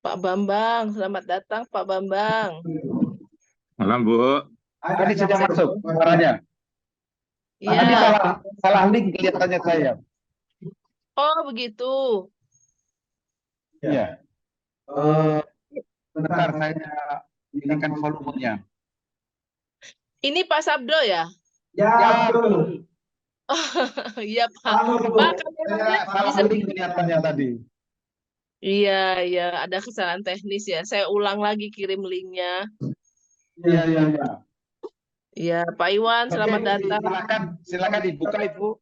Pak Bambang, selamat datang Pak Bambang. Malam, Bu. Tadi sudah masuk suaranya. Tadi Iya. salah link kelihatannya saya. Oh, begitu. Iya. Bentar saya inikan volumenya. Ini Pak Sabdo ya? Ya, betul. Iya, Pak. Pak, kameranya Salah bisa. link kelihatannya tadi. Iya, iya, ada kesalahan teknis ya. Saya ulang lagi kirim linknya. Iya, iya, iya. Iya, Pak Iwan, selamat datang. Silakan dibuka, Ibu.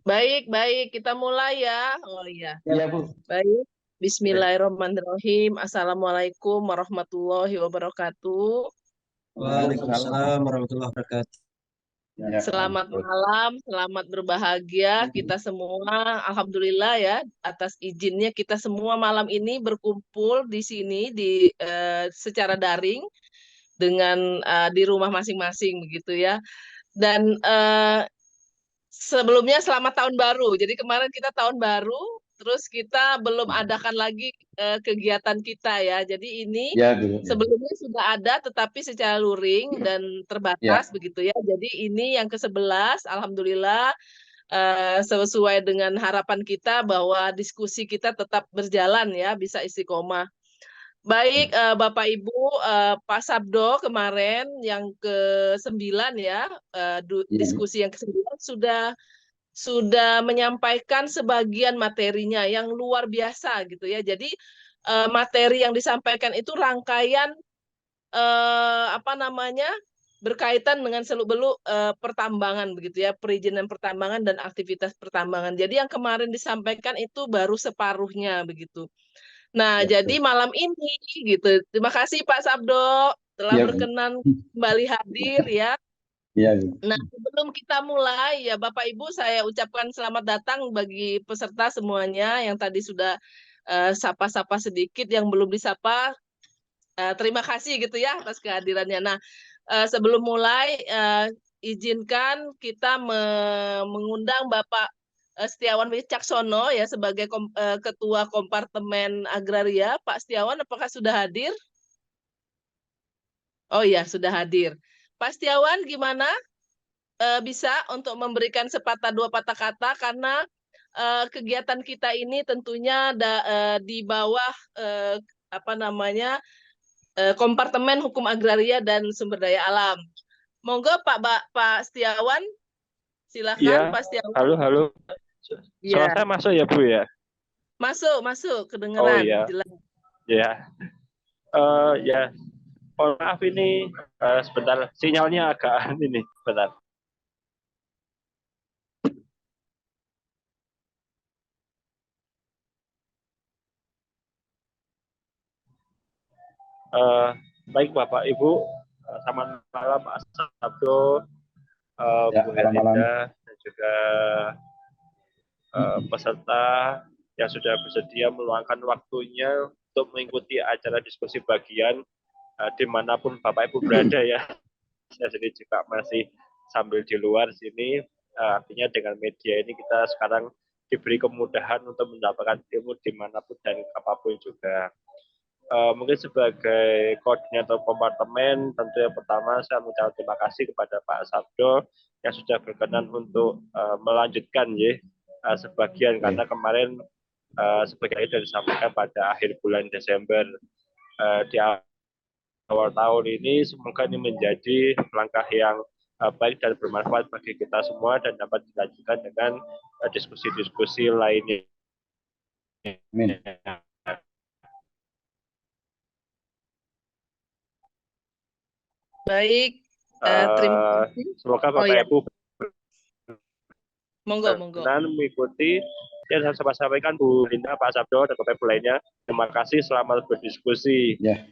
Baik, baik. Kita mulai ya. Oh iya. Iya, Bu. Baik. Bismillahirrahmanirrahim. Assalamualaikum warahmatullahi wabarakatuh. Waalaikumsalam warahmatullahi wabarakatuh. Ya, Selamat malam, selamat berbahagia kita semua. Alhamdulillah ya, atas izinnya kita semua malam ini berkumpul di sini secara daring dengan di rumah masing-masing begitu ya. Dan sebelumnya selamat tahun baru. Jadi kemarin kita tahun baru, terus kita belum adakan lagi kegiatan kita ya. Jadi ini ya, Bu. sebelumnya sudah ada, tetapi secara luring dan terbatas begitu ya. Jadi ini yang ke-11, alhamdulillah sesuai dengan harapan kita bahwa diskusi kita tetap berjalan ya, bisa istiqomah. Baik, Bapak Ibu, Pak Sabdo kemarin yang ke-9 ya, diskusi yang ke-9 sudah menyampaikan sebagian materinya yang luar biasa gitu ya. Jadi materi yang disampaikan itu rangkaian berkaitan dengan seluk-beluk pertambangan begitu ya, perizinan pertambangan dan aktivitas pertambangan. Jadi yang kemarin disampaikan itu baru separuhnya begitu. Nah, jadi malam ini gitu. Terima kasih Pak Sabdo telah berkenan kembali hadir ya. Iya. Nah, sebelum kita mulai ya Bapak Ibu, saya ucapkan selamat datang bagi peserta semuanya yang tadi sudah sapa-sapa sedikit, yang belum disapa terima kasih gitu ya atas kehadirannya. Nah, sebelum mulai izinkan kita mengundang Bapak Setiawan Wicaksono ya sebagai Ketua Kompartemen Agraria. Pak Setiawan, apakah sudah hadir? Oh iya, sudah hadir. Pak Setiawan, gimana? Bisa untuk memberikan sepatah dua patah kata karena kegiatan kita ini tentunya di bawah Kompartemen Hukum Agraria dan Sumber Daya Alam. Monggo Pak Setiawan, silakan Ya, Pak Setiawan. halo. Suara saya masuk ya, Bu ya? Masuk, kedengeran. Oh iya. Jelas. Ya. Ya. Oh, maaf ini sebentar sinyalnya agak ini, sebentar. Baik Bapak Ibu, selamat malam Pak Sabdo, Bu Herlinda dan juga peserta yang sudah bersedia meluangkan waktunya untuk mengikuti acara diskusi bagian dimanapun Bapak Ibu berada ya. Saya sendiri juga masih sambil di luar sini, artinya dengan media ini kita sekarang diberi kemudahan untuk mendapatkan ilmu dimanapun dan apapun juga. Mungkin sebagai koordinator kompartemen, tentu yang pertama saya mengucapkan terima kasih kepada Pak Sabdo yang sudah berkenan untuk melanjutkan sebagian, karena kemarin sebagian itu disampaikan pada akhir bulan Desember. Di awal tahun ini semoga ini menjadi langkah yang baik dan bermanfaat bagi kita semua dan dapat dilanjutkan dengan diskusi-diskusi lainnya. Amin. Baik, terima kasih. Semoga Bapak Ibu monggo. mengikuti yang saya sampaikan, Bu Linda, Pak Sabdo, dan Bapak Ibu lainnya. Terima kasih, selamat berdiskusi. Ya.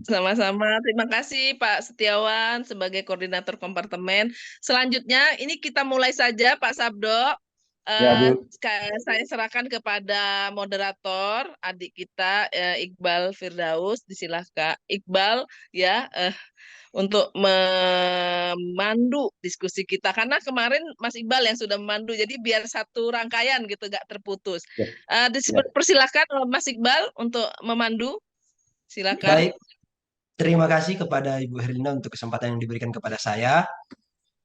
Sama-sama, terima kasih Pak Setiawan sebagai koordinator kompartemen. Selanjutnya, ini kita mulai saja Pak Sabdo. Ya, Bu. Saya serahkan kepada moderator adik kita Iqbal Firdaus. Disilahkan Iqbal ya untuk memandu diskusi kita karena kemarin Mas Iqbal yang sudah memandu, jadi biar satu rangkaian gitu gak terputus. Ya, ya. Persilakan Mas Iqbal untuk memandu. Silakan. Baik, terima kasih kepada Ibu Herlina untuk kesempatan yang diberikan kepada saya.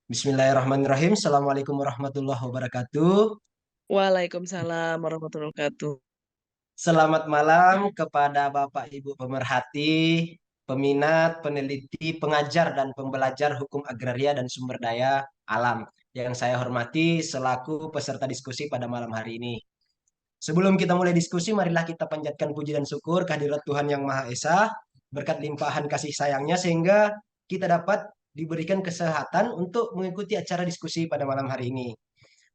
Bismillahirrahmanirrahim. Assalamualaikum warahmatullahi wabarakatuh. Waalaikumsalam warahmatullahi wabarakatuh. Selamat malam kepada Bapak Ibu pemerhati, peminat, peneliti, pengajar, dan pembelajar hukum agraria dan sumber daya alam yang saya hormati selaku peserta diskusi pada malam hari ini. Sebelum kita mulai diskusi, marilah kita panjatkan puji dan syukur kehadirat Tuhan Yang Maha Esa, berkat limpahan kasih sayangnya sehingga kita dapat diberikan kesehatan untuk mengikuti acara diskusi pada malam hari ini.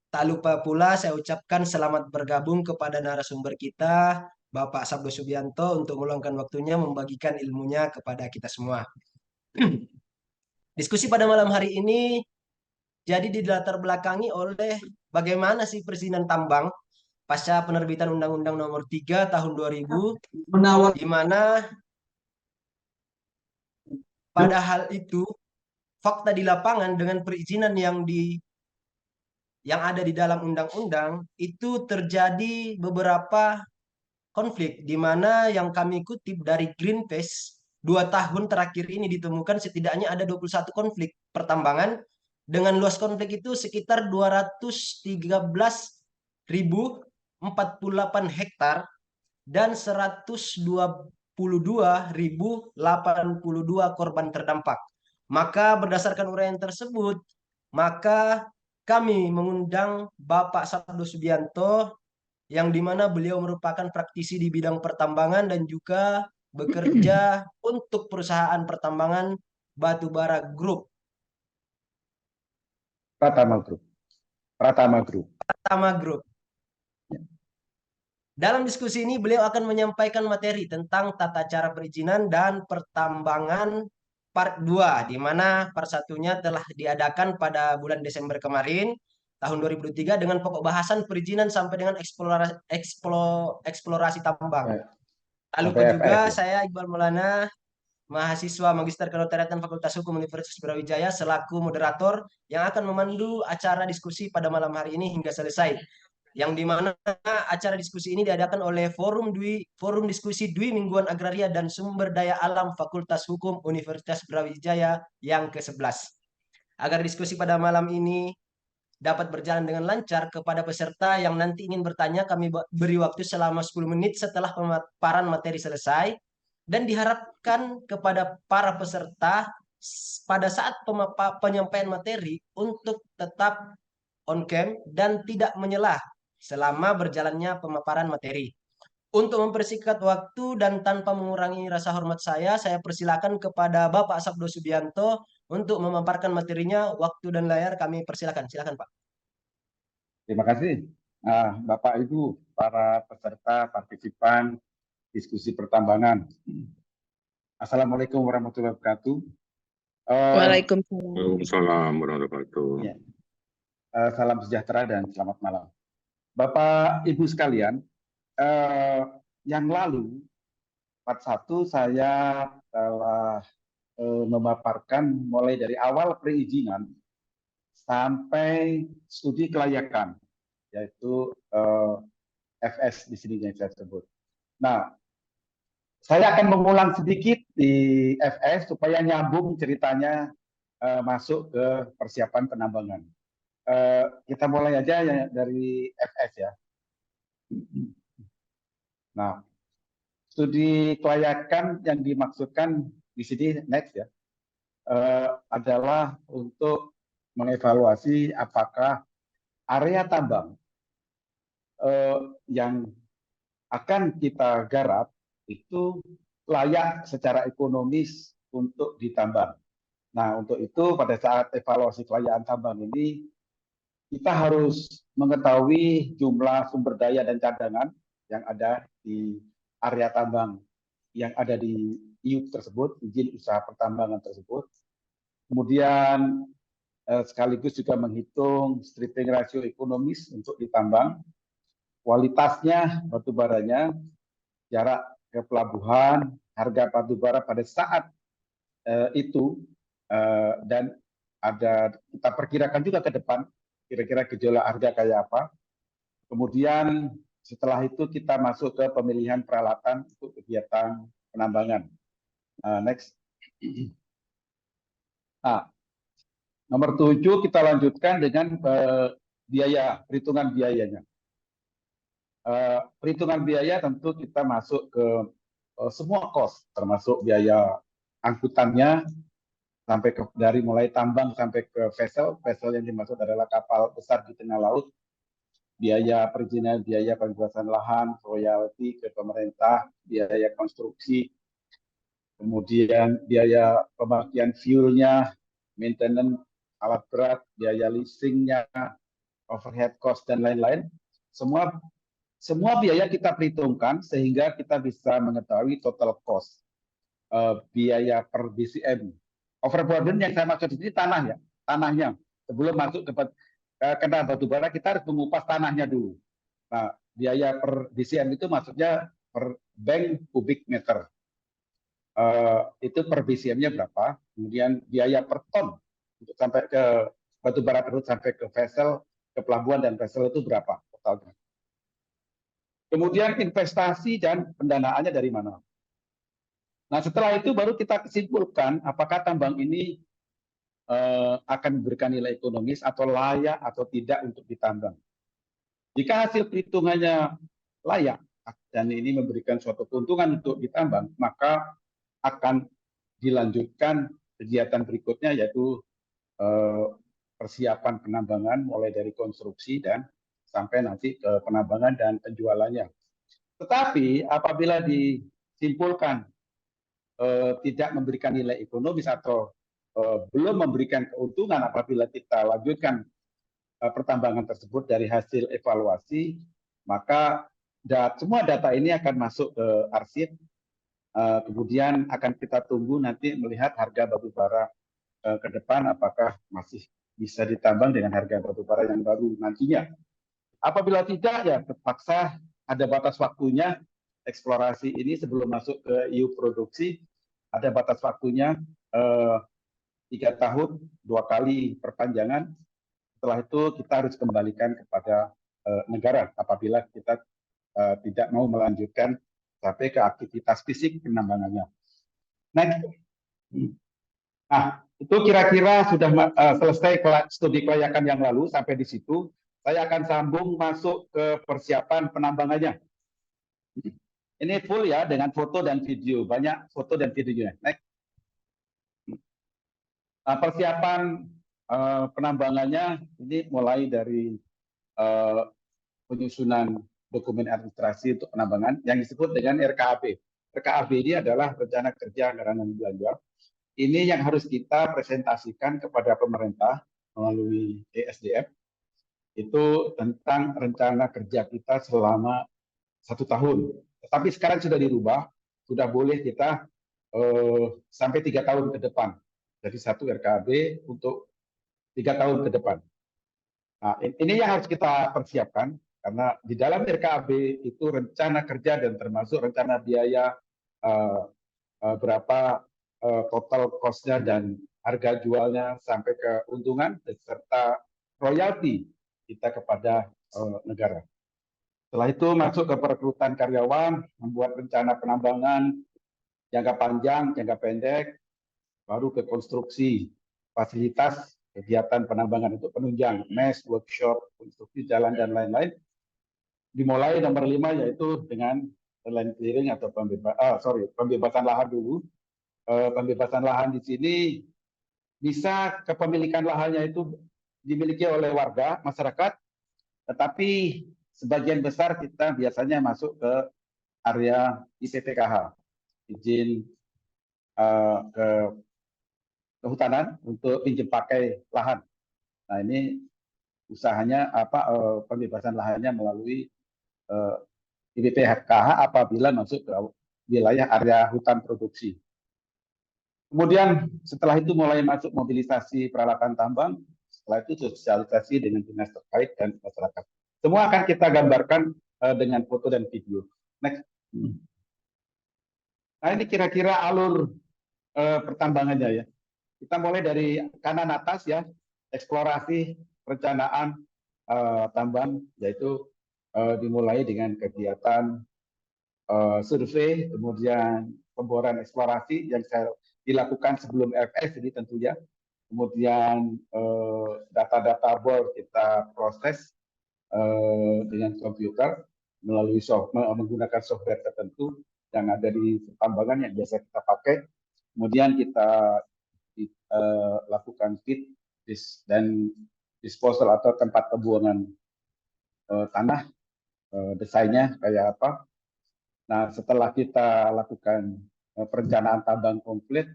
Tak lupa pula saya ucapkan selamat bergabung kepada narasumber kita, Bapak Sabdo Subianto, untuk meluangkan waktunya membagikan ilmunya kepada kita semua. Diskusi pada malam hari ini jadi dilatar belakangi oleh bagaimana sih perizinan tambang pasca penerbitan Undang-Undang Nomor 3 Tahun 2000, di mana pada hal itu fakta di lapangan dengan perizinan yang ada di dalam undang-undang itu terjadi beberapa konflik, di mana yang kami kutip dari Greenpeace 2 tahun terakhir ini ditemukan setidaknya ada 21 konflik pertambangan dengan luas konflik itu sekitar 213.048 hektar dan 122.082 korban terdampak. Maka berdasarkan uraian tersebut, maka kami mengundang Bapak Sabdo Subianto yang dimana beliau merupakan praktisi di bidang pertambangan dan juga bekerja untuk perusahaan pertambangan Batubara Group. Pratama Group. Pratama Group. Pratama Group. Dalam diskusi ini beliau akan menyampaikan materi tentang tata cara perizinan dan pertambangan part 2, di mana part 1-nya telah diadakan pada bulan Desember kemarin tahun 2023 dengan pokok bahasan perizinan sampai dengan eksplorasi tambang. Lalu juga saya Iqbal Maulana, mahasiswa Magister Kenotariatan Fakultas Hukum Universitas Brawijaya selaku moderator yang akan memandu acara diskusi pada malam hari ini hingga selesai. Yang dimana acara diskusi ini diadakan oleh Forum Diskusi Dwi Mingguan Agraria dan Sumber Daya Alam Fakultas Hukum Universitas Brawijaya yang ke-11. Agar diskusi pada malam ini dapat berjalan dengan lancar, kepada peserta yang nanti ingin bertanya kami beri waktu selama 10 menit setelah pemaparan materi selesai, dan diharapkan kepada para peserta pada saat penyampaian materi untuk tetap on cam dan tidak menyelah selama berjalannya pemaparan materi. Untuk mempersingkat waktu dan tanpa mengurangi rasa hormat saya persilakan kepada Bapak Sabdo Subianto untuk memaparkan materinya. Waktu dan layar kami persilakan. Silakan, Pak. Terima kasih. Bapak Ibu, para peserta partisipan diskusi pertambangan. Assalamualaikum warahmatullahi wabarakatuh. Waalaikumsalam warahmatullahi wabarakatuh. Ya. Salam sejahtera dan selamat malam. Bapak Ibu sekalian, yang lalu part 1 saya telah memaparkan mulai dari awal perizinan sampai studi kelayakan, yaitu FS di sini yang saya sebut. Nah, saya akan mengulang sedikit di FS supaya nyambung ceritanya masuk ke persiapan penambangan. Kita mulai aja ya dari FS ya. Nah, studi kelayakan yang dimaksudkan di sini next ya adalah untuk mengevaluasi apakah area tambang yang akan kita garap itu layak secara ekonomis untuk ditambang. Nah, untuk itu pada saat evaluasi kelayakan tambang ini kita harus mengetahui jumlah sumber daya dan cadangan yang ada di area tambang yang ada di IUP tersebut, izin usaha pertambangan tersebut. Kemudian sekaligus juga menghitung stripping rasio ekonomis untuk ditambang, kualitasnya batu baranya, jarak ke pelabuhan, harga batu bara pada saat itu, dan kita perkirakan juga ke depan kira-kira gejolak harga kayak apa. Kemudian setelah itu kita masuk ke pemilihan peralatan untuk kegiatan penambangan. Next. Nah, nomor 7 kita lanjutkan dengan biaya, perhitungan biayanya. Perhitungan biaya tentu kita masuk ke semua cost, termasuk biaya angkutannya, sampai dari mulai tambang sampai ke vessel yang dimaksud adalah kapal besar di tengah laut, biaya perizinan, biaya pembebasan lahan, royalti ke pemerintah, biaya konstruksi, kemudian biaya pemakaian fuelnya, maintenance alat berat, biaya leasingnya, overhead cost dan lain-lain. Semua biaya kita perhitungkan sehingga kita bisa mengetahui total cost, biaya per BCM. Overburden yang saya maksud di sini tanahnya. Sebelum masuk ke kena batu bara kita harus mengupas tanahnya dulu. Nah, biaya per BCM itu maksudnya per bank kubik meter. Itu per BCM-nya berapa? Kemudian biaya per ton untuk sampai ke batu bara terus sampai ke vessel, ke pelabuhan dan vessel itu berapa totalnya. Kemudian investasi dan pendanaannya dari mana? Nah, setelah itu baru kita simpulkan apakah tambang ini akan memberikan nilai ekonomis atau layak atau tidak untuk ditambang. Jika hasil perhitungannya layak dan ini memberikan suatu keuntungan untuk ditambang, maka akan dilanjutkan kegiatan berikutnya, yaitu persiapan penambangan mulai dari konstruksi dan sampai nanti ke penambangan dan penjualannya. Tetapi apabila disimpulkan tidak memberikan nilai ekonomis atau belum memberikan keuntungan apabila kita lanjutkan pertambangan tersebut dari hasil evaluasi, maka semua data ini akan masuk ke arsip, kemudian akan kita tunggu nanti melihat harga batu bara ke depan apakah masih bisa ditambang dengan harga batu bara yang baru nantinya. Apabila tidak, ya terpaksa ada batas waktunya. Eksplorasi ini sebelum masuk ke EU produksi ada batas waktunya 3 tahun, 2 kali perpanjangan. Setelah itu kita harus kembalikan kepada negara apabila kita tidak mau melanjutkan sampai ke aktivitas fisik penambangannya. Nah, itu kira-kira sudah selesai studi kelayakan yang lalu. Sampai di situ saya akan sambung masuk ke persiapan penambangannya. Ini full ya dengan foto dan video, banyak foto dan videonya. Next. Nah, persiapan penambangannya ini mulai dari penyusunan dokumen administrasi untuk penambangan yang disebut dengan RKAB. RKAB ini adalah rencana kerja anggaran dan belanja. Ini yang harus kita presentasikan kepada pemerintah melalui ESDF. Itu tentang rencana kerja kita selama 1 tahun. Tetapi sekarang sudah dirubah, sudah boleh kita sampai 3 tahun ke depan. Jadi 1 RKAB untuk 3 tahun ke depan. Nah, ini yang harus kita persiapkan, karena di dalam RKAB itu rencana kerja dan termasuk rencana biaya berapa total cost-nya dan harga jualnya sampai keuntungan serta royalti kita kepada negara. Setelah itu masuk ke perekrutan karyawan, membuat rencana penambangan jangka panjang, jangka pendek, baru ke konstruksi fasilitas kegiatan penambangan untuk penunjang, mes, workshop, konstruksi jalan dan lain-lain. Dimulai nomor 5 yaitu dengan land clearing atau pembebasan lahan dulu. Pembebasan lahan di sini bisa kepemilikan lahannya itu dimiliki oleh warga, masyarakat, tetapi sebagian besar kita biasanya masuk ke area IPPKH, izin kehutanan untuk pinjam pakai lahan. Nah, ini usahanya pembebasan lahannya melalui IPPKH apabila masuk ke wilayah area hutan produksi. Kemudian setelah itu mulai masuk mobilisasi peralatan tambang, Setelah itu sosialisasi dengan dinas terkait dan masyarakat. Semua akan kita gambarkan dengan foto dan video. Next. Nah, ini kira-kira alur pertambangannya ya. Kita mulai dari kanan atas ya, eksplorasi, perencanaan tambang, yaitu dimulai dengan kegiatan survei, kemudian pemboran eksplorasi yang saya dilakukan sebelum FS ini tentunya. Kemudian data-data bor kita proses dengan komputer melalui menggunakan software tertentu yang ada di tambangan yang biasa kita pakai. Kemudian kita lakukan fit dan disposal atau tempat pembuangan tanah, desainnya kayak apa. Nah, setelah kita lakukan perencanaan tambang komplit,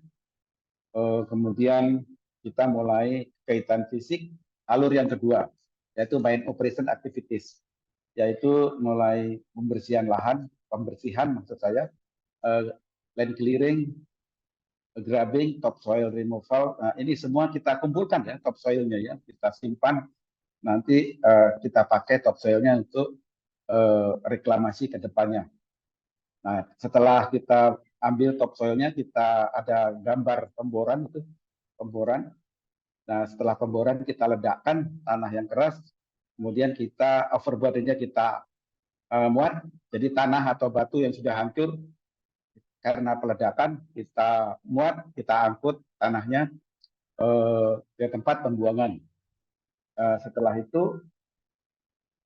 kemudian kita mulai kaitan fisik, alur yang kedua, yaitu main operation activities, yaitu mulai pembersihan maksud saya, land clearing, grubbing, topsoil removal. Nah, ini semua kita kumpulkan ya, topsoilnya ya, kita simpan, nanti kita pakai topsoilnya untuk reklamasi ke depannya. Nah, setelah kita ambil topsoilnya, kita ada gambar pemboran itu, pemboran. Nah, setelah pemboran kita ledakkan tanah yang keras, kemudian kita overburdennya kita muat, jadi tanah atau batu yang sudah hancur karena peledakan kita muat, kita angkut tanahnya ke tempat pembuangan. Setelah itu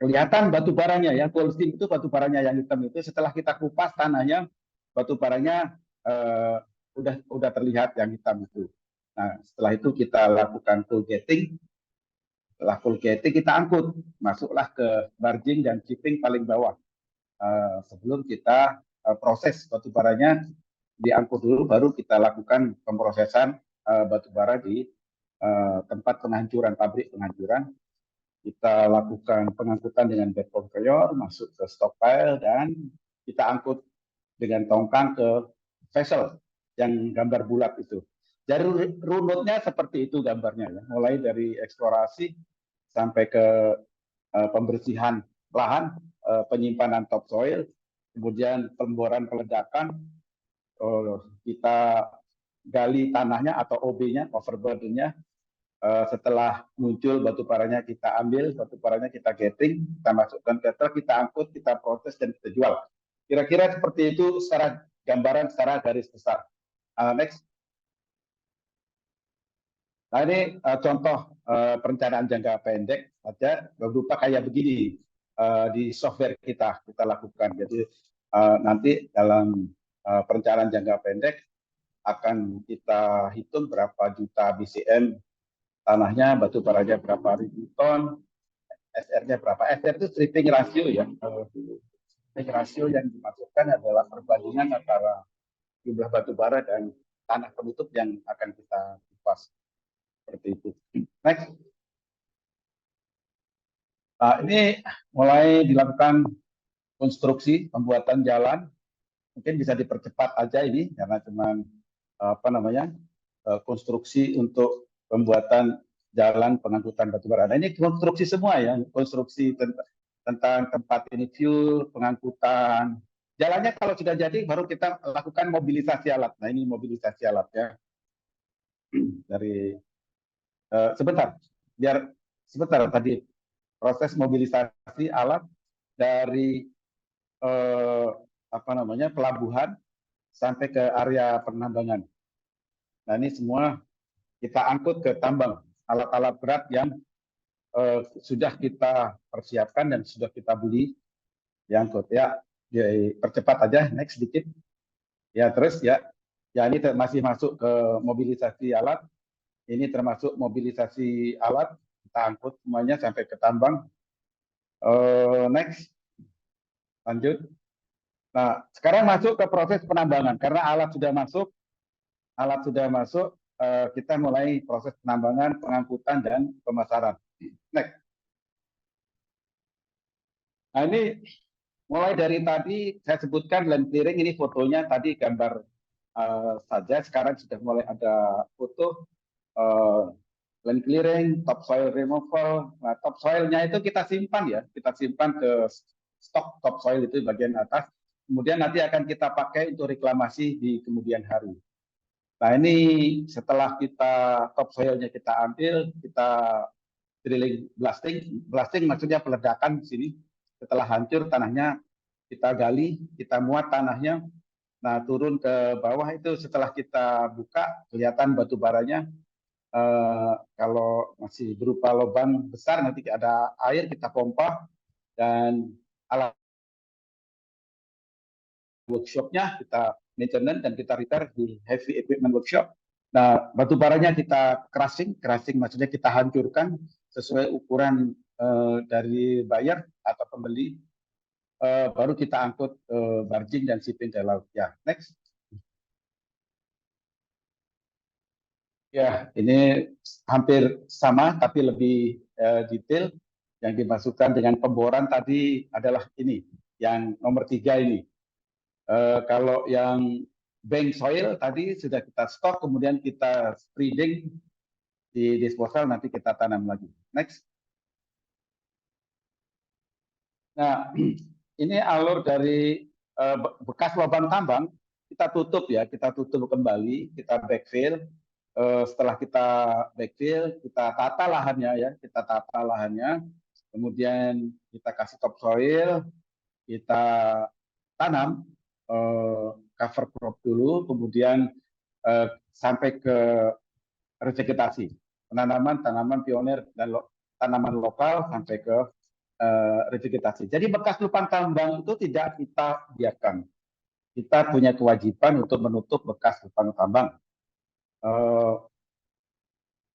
kelihatan batu baranya ya, coal seam itu batu baranya yang hitam itu. Setelah kita kupas tanahnya, batu baranya udah terlihat yang hitam itu. Nah, setelah itu kita lakukan coal getting. Setelah coal getting kita angkut, masuklah ke barging dan shipping paling bawah. Sebelum kita proses batu baranya diangkut dulu, baru kita lakukan pemrosesan batu bara di tempat penghancuran, pabrik penghancuran. Kita lakukan pengangkutan dengan bed conveyor, masuk ke stockpile, dan kita angkut dengan tongkang ke vessel yang gambar bulat itu. Jadi runutnya seperti itu gambarnya, ya. Mulai dari eksplorasi sampai ke pembersihan lahan, penyimpanan topsoil, kemudian pemboran peledakan, kita gali tanahnya atau OB-nya, overburden-nya. Setelah muncul batu baranya kita ambil, batu baranya kita getting, kita masukkan ke truk, kita angkut, kita proses dan kita jual. Kira-kira seperti itu secara gambaran, secara garis besar. Next. Nah, ini contoh perencanaan jangka pendek saja berupa kayak begini di software kita lakukan. Jadi nanti dalam perencanaan jangka pendek akan kita hitung berapa juta BCM tanahnya, batu baranya berapa ribu ton, SR-nya berapa. SR itu stripping ratio ya. Stripping ratio yang dimasukkan adalah perbandingan antara jumlah batu bara dan tanah penutup yang akan kita kupas. Seperti itu. Next. Nah, ini mulai dilakukan konstruksi, pembuatan jalan. Mungkin bisa dipercepat aja ini, karena cuma konstruksi untuk pembuatan jalan pengangkutan batu bara. Nah, ini konstruksi semua ya, konstruksi tentang tempat ini fuel, pengangkutan. Jalannya kalau sudah jadi baru kita lakukan mobilisasi alat. Nah, ini mobilisasi alatnya. Dari sebentar tadi proses mobilisasi alat dari pelabuhan sampai ke area penambangan. Nah, ini semua kita angkut ke tambang, alat-alat berat yang sudah kita persiapkan dan sudah kita beli, diangkut ya. Percepat aja, next sedikit. Ya, terus ya ini masih masuk ke mobilisasi alat. Ini termasuk mobilisasi alat, kita angkut semuanya sampai ke tambang. Next, lanjut. Nah, sekarang masuk ke proses penambangan. Karena alat sudah masuk, kita mulai proses penambangan, pengangkutan, dan pemasaran. Next. Nah, ini mulai dari tadi saya sebutkan land clearing, ini fotonya tadi gambar saja. Sekarang sudah mulai ada foto land clearing, topsoil removal. Nah, topsoilnya itu kita simpan ya, kita simpan ke stok topsoil itu bagian atas. Kemudian nanti akan kita pakai untuk reklamasi di kemudian hari. Nah ini setelah kita topsoilnya kita ambil, kita drilling blasting maksudnya peledakan di sini. Setelah hancur tanahnya kita gali, kita muat tanahnya. Nah turun ke bawah itu setelah kita buka kelihatan batu baranya. Kalau masih berupa lubang besar nanti ada air kita pompa dan alat workshopnya kita maintenance dan kita repair di heavy equipment workshop. Nah batu baranya kita crushing maksudnya kita hancurkan sesuai ukuran dari buyer atau pembeli. Baru kita angkut barging dan shipping ke laut. Ya, next. Ya, ini hampir sama tapi lebih detail. Yang dimasukkan dengan pemboran tadi adalah ini, yang nomor 3 ini. Kalau yang bank soil tadi sudah kita stok, kemudian kita spreading di disposal, nanti kita tanam lagi. Next. Nah, ini alur dari bekas lubang tambang, kita tutup ya, kita tutup kembali, kita backfill. Setelah kita backfill, kita tata lahannya ya, kita tata lahannya, kemudian kita kasih topsoil, kita tanam cover crop dulu, kemudian sampai ke revegetasi, tanaman pionir dan tanaman lokal sampai ke revegetasi. Jadi bekas lubang tambang itu tidak kita biarkan. Kita punya kewajiban untuk menutup bekas lubang tambang.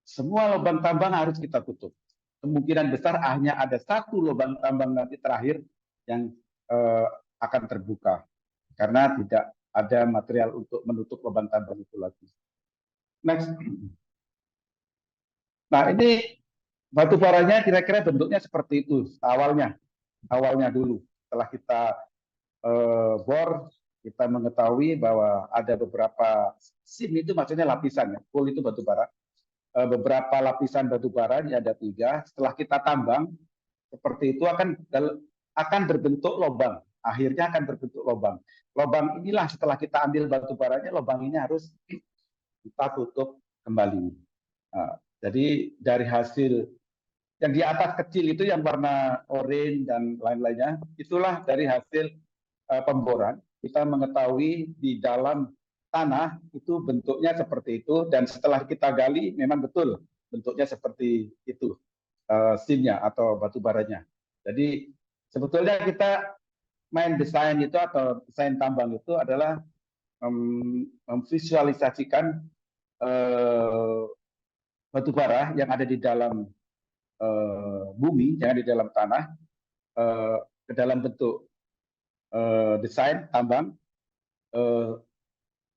Semua lubang tambang harus kita tutup. Kemungkinan besar hanya ada satu lubang tambang nanti terakhir yang akan terbuka karena tidak ada material untuk menutup lubang tambang itu lagi. Next. Nah ini batu baranya kira-kira bentuknya seperti itu awalnya dulu. Setelah kita bor, kita mengetahui bahwa ada beberapa sim itu maksudnya lapisan ya, full itu batu bara. Beberapa lapisan batu bara ini ada 3. Setelah kita tambang seperti itu akan berbentuk lubang. Akhirnya akan berbentuk lubang. Lubang inilah setelah kita ambil batu baranya, lubang ini harus kita tutup kembali. Jadi dari hasil yang di atas kecil itu yang warna oranye dan lain-lainnya, itulah dari hasil pemboran. Kita mengetahui di dalam tanah itu bentuknya seperti itu, dan setelah kita gali memang betul bentuknya seperti itu simnya atau batu baranya. Jadi sebetulnya kita main desain itu atau desain tambang itu adalah memvisualisasikan batu bara yang ada di dalam bumi, yang ada di dalam tanah ke dalam bentuk desain tambang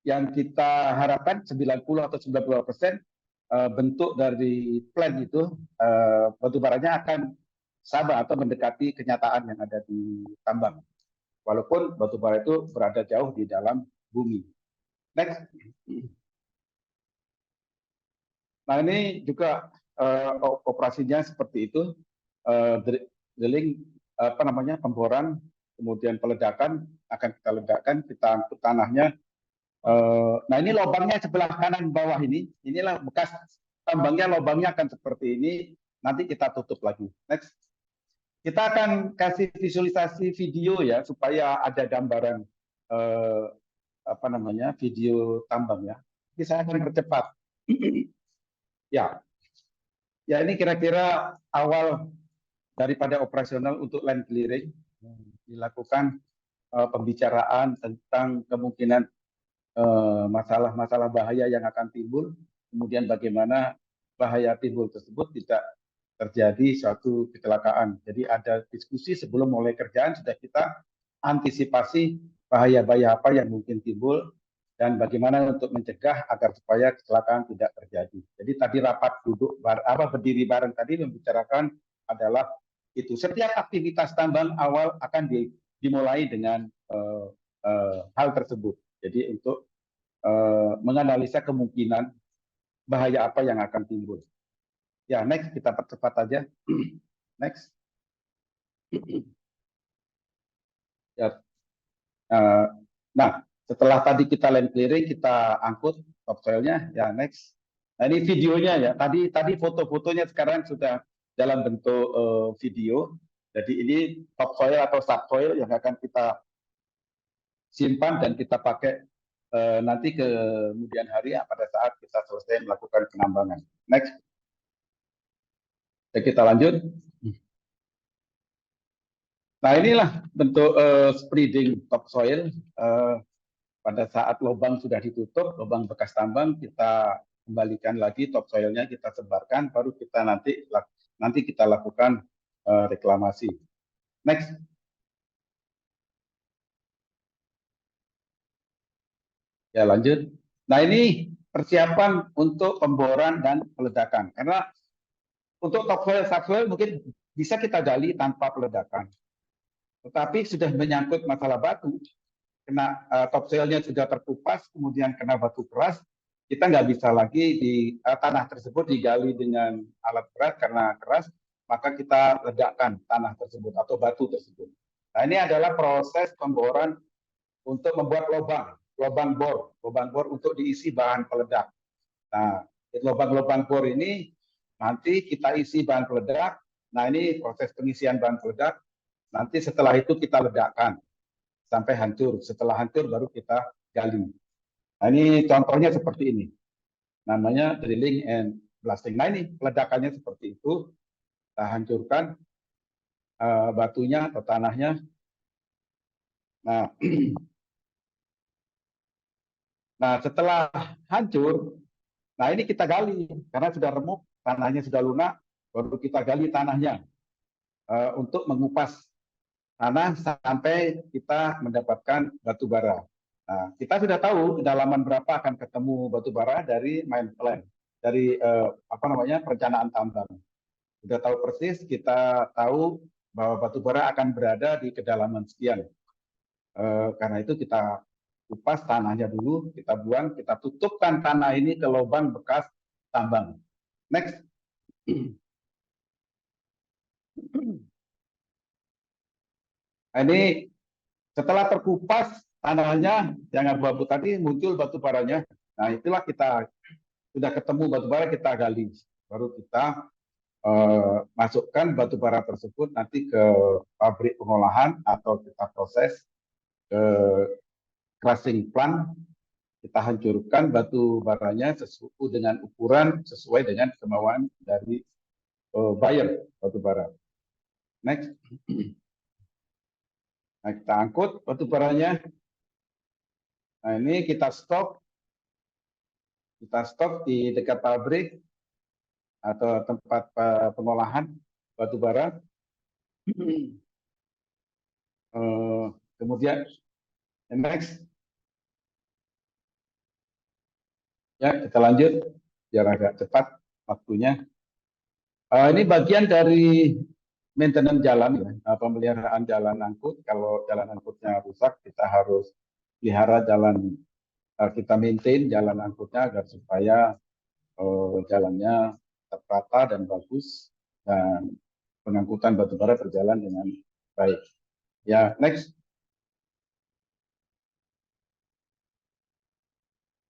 yang kita harapkan 90 atau 90% bentuk dari plan itu batu baranya akan sama atau mendekati kenyataan yang ada di tambang. Walaupun batu bara itu berada jauh di dalam bumi. Next. Nah ini juga operasinya seperti itu, drilling pemboran, kemudian peledakan, akan kita ledakkan, kita angkut tanahnya. Nah ini lubangnya sebelah kanan bawah inilah bekas tambangnya, lubangnya akan seperti ini, nanti kita tutup lagi. Next. Kita akan kasih visualisasi video ya supaya ada gambaran video tambang ya. Jadi saya akan percepat. Ya ini kira-kira awal daripada operasional untuk land clearing, dilakukan pembicaraan tentang kemungkinan masalah-masalah bahaya yang akan timbul, kemudian bagaimana bahaya timbul tersebut tidak terjadi suatu kecelakaan. Jadi ada diskusi sebelum mulai kerjaan, sudah kita antisipasi bahaya-bahaya apa yang mungkin timbul dan bagaimana untuk mencegah agar supaya kecelakaan tidak terjadi. Jadi tadi rapat berdiri bareng tadi membicarakan adalah itu. Setiap aktivitas tambang awal akan dimulai dengan hal tersebut. Jadi untuk menganalisa kemungkinan bahaya apa yang akan timbul. Ya, next kita percepat aja. Next. Ya. Nah, setelah tadi kita land clearing, kita angkut topsoilnya. Ya, next. Nah, ini videonya ya. Tadi foto-fotonya sekarang sudah dalam bentuk video. Jadi ini topsoil atau subsoil yang akan kita simpan dan kita pakai nanti kemudian hari ya, pada saat kita selesai melakukan penambangan. Next. Ya, kita lanjut. Nah, inilah bentuk spreading topsoil. Pada saat lubang sudah ditutup, lubang bekas tambang, kita kembalikan lagi topsoilnya, kita sebarkan, baru kita nanti kita lakukan reklamasi. Next. Ya, lanjut. Nah, ini persiapan untuk pemboran dan peledakan. Karena untuk topsoil, subsoil mungkin bisa kita gali tanpa peledakan. Tetapi sudah menyangkut masalah batu, kena topsoilnya sudah terkupas, kemudian kena batu keras, kita nggak bisa lagi di tanah tersebut digali dengan alat berat karena keras, maka kita ledakkan tanah tersebut atau batu tersebut. Nah, ini adalah proses pemboran untuk membuat lubang bor untuk diisi bahan peledak. Nah, lubang-lubang bor ini nanti kita isi bahan peledak. Nah, ini proses pengisian bahan peledak. Nanti setelah itu kita ledakkan sampai hancur. Setelah hancur baru kita gali. Nah, ini contohnya seperti ini. Namanya drilling and blasting. Nah, ini peledakannya seperti itu. Kita hancurkan batunya atau tanahnya. Nah, nah, setelah hancur, nah ini kita gali karena sudah remuk, tanahnya sudah lunak, baru kita gali tanahnya untuk mengupas tanah sampai kita mendapatkan batu bara. Nah, kita sudah tahu kedalaman berapa akan ketemu batu bara dari mine plan, dari perencanaan tambang. Sudah tahu persis, kita tahu bahwa batu bara akan berada di kedalaman sekian. Karena itu kita kupas tanahnya dulu, kita buang, kita tutupkan tanah ini ke lubang bekas tambang. Next. Nah, ini setelah terkupas tanahnya yang abu-abu tadi muncul batu baranya. Nah, itulah kita sudah ketemu batu bara, kita gali. Baru kita masukkan batu bara tersebut nanti ke pabrik pengolahan atau kita proses ke crushing plant. Kita hancurkan batu baranya sesuai dengan ukuran, sesuai dengan kemauan dari buyer batu bara. Next. Nah, kita angkut batu baranya. Nah, ini kita stok di dekat pabrik atau tempat pengolahan batu bara. Kemudian next. Ya, kita lanjut biar agak cepat waktunya. Ini bagian dari maintenance jalan, ya, pemeliharaan jalan angkut. Kalau jalan angkutnya rusak, kita harus pelihara jalan, kita maintain jalan angkutnya agar supaya jalannya tertata dan bagus dan pengangkutan batu bara berjalan dengan baik. Ya, next.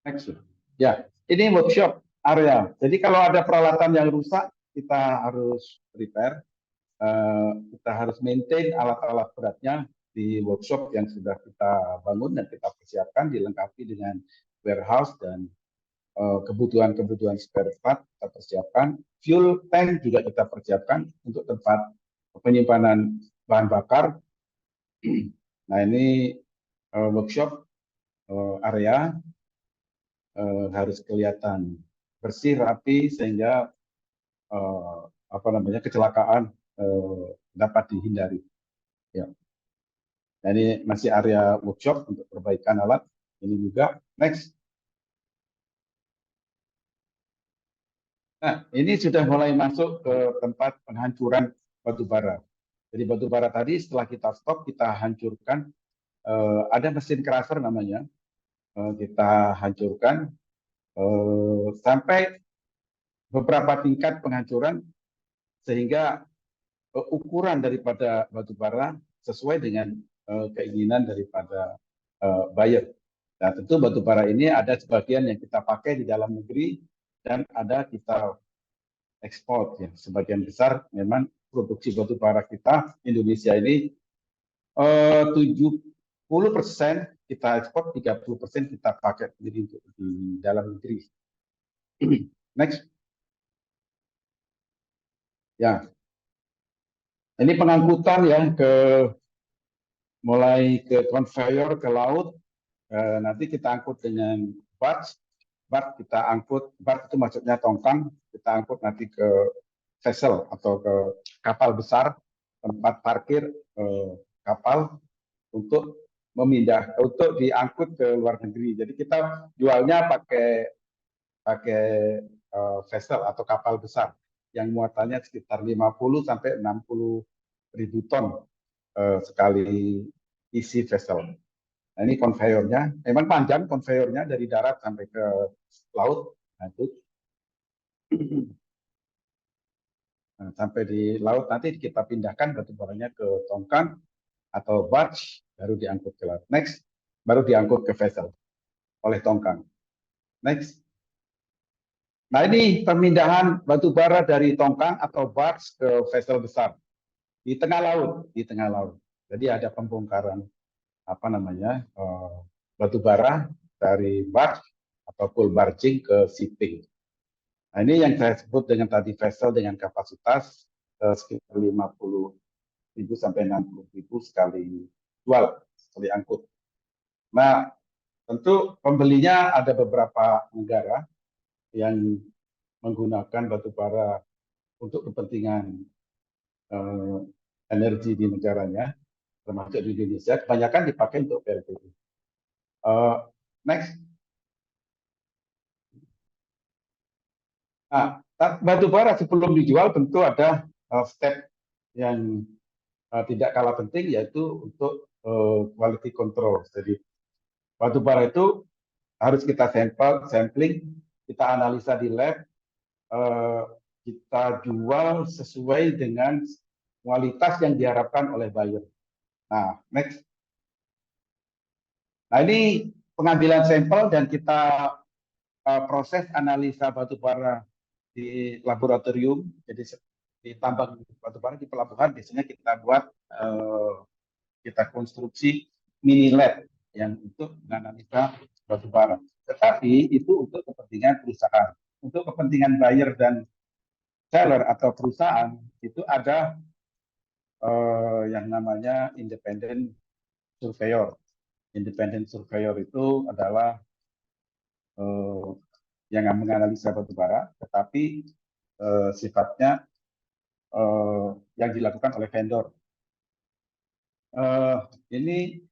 Next. Ya, ini workshop area. Jadi kalau ada peralatan yang rusak, kita harus repair. Kita harus maintain alat-alat beratnya di workshop yang sudah kita bangun dan kita persiapkan, dilengkapi dengan warehouse dan kebutuhan-kebutuhan spare part kita persiapkan. Fuel tank juga kita persiapkan untuk tempat penyimpanan bahan bakar. Nah, ini workshop area harus kelihatan bersih, rapi, sehingga kecelakaan dapat dihindari. Ya. Nah, ini masih area workshop untuk perbaikan alat. Ini juga. Next. Nah, ini sudah mulai masuk ke tempat penghancuran batu bara. Jadi batu bara tadi setelah kita stok, kita hancurkan. Ada mesin crusher namanya. Kita hancurkan sampai beberapa tingkat penghancuran sehingga ukuran daripada batu bara sesuai dengan keinginan daripada buyer. Nah, tentu batu bara ini ada sebagian yang kita pakai di dalam negeri dan ada kita ekspor. Ya. Sebagian besar memang produksi batu bara kita Indonesia ini 70% kita ekspor, 30% kita pakai sendiri untuk di dalam negeri. Next. Ya. Ini pengangkutan ya mulai ke conveyor ke laut. Nanti kita angkut dengan barge kita angkut, barge itu maksudnya tongkang, kita angkut nanti ke vessel atau ke kapal besar, tempat parkir kapal untuk untuk diangkut ke luar negeri. Jadi kita jualnya pakai vessel atau kapal besar yang muatannya sekitar 50 sampai 60 ribu ton sekali isi vessel. Nah, ini konveyornya, memang panjang konveyornya dari darat sampai ke laut. Nah, sampai di laut nanti kita pindahkan batu baranya ke tongkang atau barge, baru diangkut ke laut. Next, baru diangkut ke vessel oleh tongkang. Next. Nah, ini pemindahan batu bara dari tongkang atau barge ke vessel besar di tengah laut. Jadi ada pembongkaran batu bara dari barge atau full barging ke shipping. Nah, ini yang saya sebut dengan tadi vessel dengan kapasitas sekitar 50.000 sampai 60.000 sekali jual, sekali angkut. Nah, tentu pembelinya ada beberapa negara yang menggunakan batu bara untuk kepentingan energi di negaranya, termasuk di Indonesia, kebanyakan dipakai untuk PLTU. Next. Nah, batu bara sebelum dijual tentu ada step yang tidak kalah penting, yaitu untuk quality control. Jadi batu bara itu harus kita sampling, kita analisa di lab, kita jual sesuai dengan kualitas yang diharapkan oleh buyer. Nah, next. Nah, ini pengambilan sampel dan kita proses analisa batu bara di laboratorium. Jadi di tambang batu bara di pelabuhan biasanya kita buat kita konstruksi mini lab yang untuk menganalisa batu bara. Tetapi itu untuk kepentingan perusahaan. Untuk kepentingan buyer dan seller atau perusahaan itu ada yang namanya independent surveyor. Independent surveyor itu adalah yang menganalisa batu bara, tetapi sifatnya yang dilakukan oleh vendor. Ini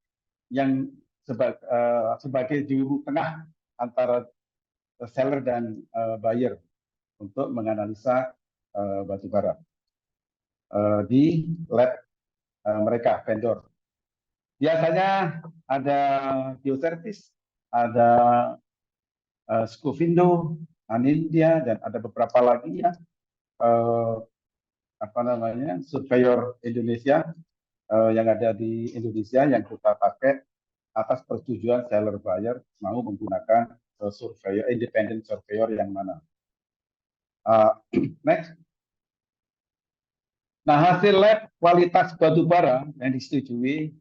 yang sebagai juru tengah antara seller dan buyer untuk menganalisa batu bara di lab mereka, vendor. Biasanya ada Geoservice, ada Scofindo, Anindia, dan ada beberapa lagi ya surveyor Indonesia yang ada di Indonesia yang kita pakai atas persetujuan seller buyer mau menggunakan surveyor independent surveyor yang mana. Next. Nah, hasil lab kualitas batu bara yang disetujui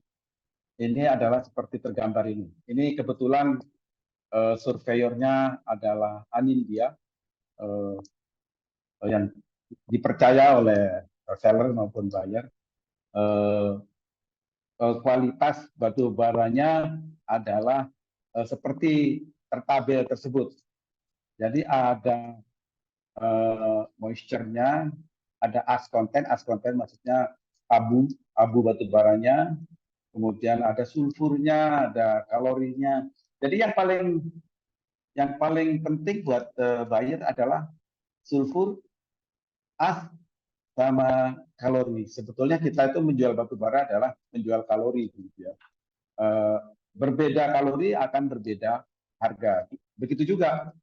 ini adalah seperti tergambar ini. Ini kebetulan surveyornya adalah Anindia yang dipercaya oleh seller maupun buyer. Kualitas batu baranya adalah seperti tertabel tersebut. Jadi ada moisture-nya, ada ash content maksudnya abu batu baranya, kemudian ada sulfurnya, ada kalorinya. Jadi yang paling penting buat buyer adalah sulfur, ash, sama kalori. Sebetulnya kita itu menjual batu bara adalah menjual kalori, gitu ya. Berbeda kalori akan berbeda harga. Begitu juga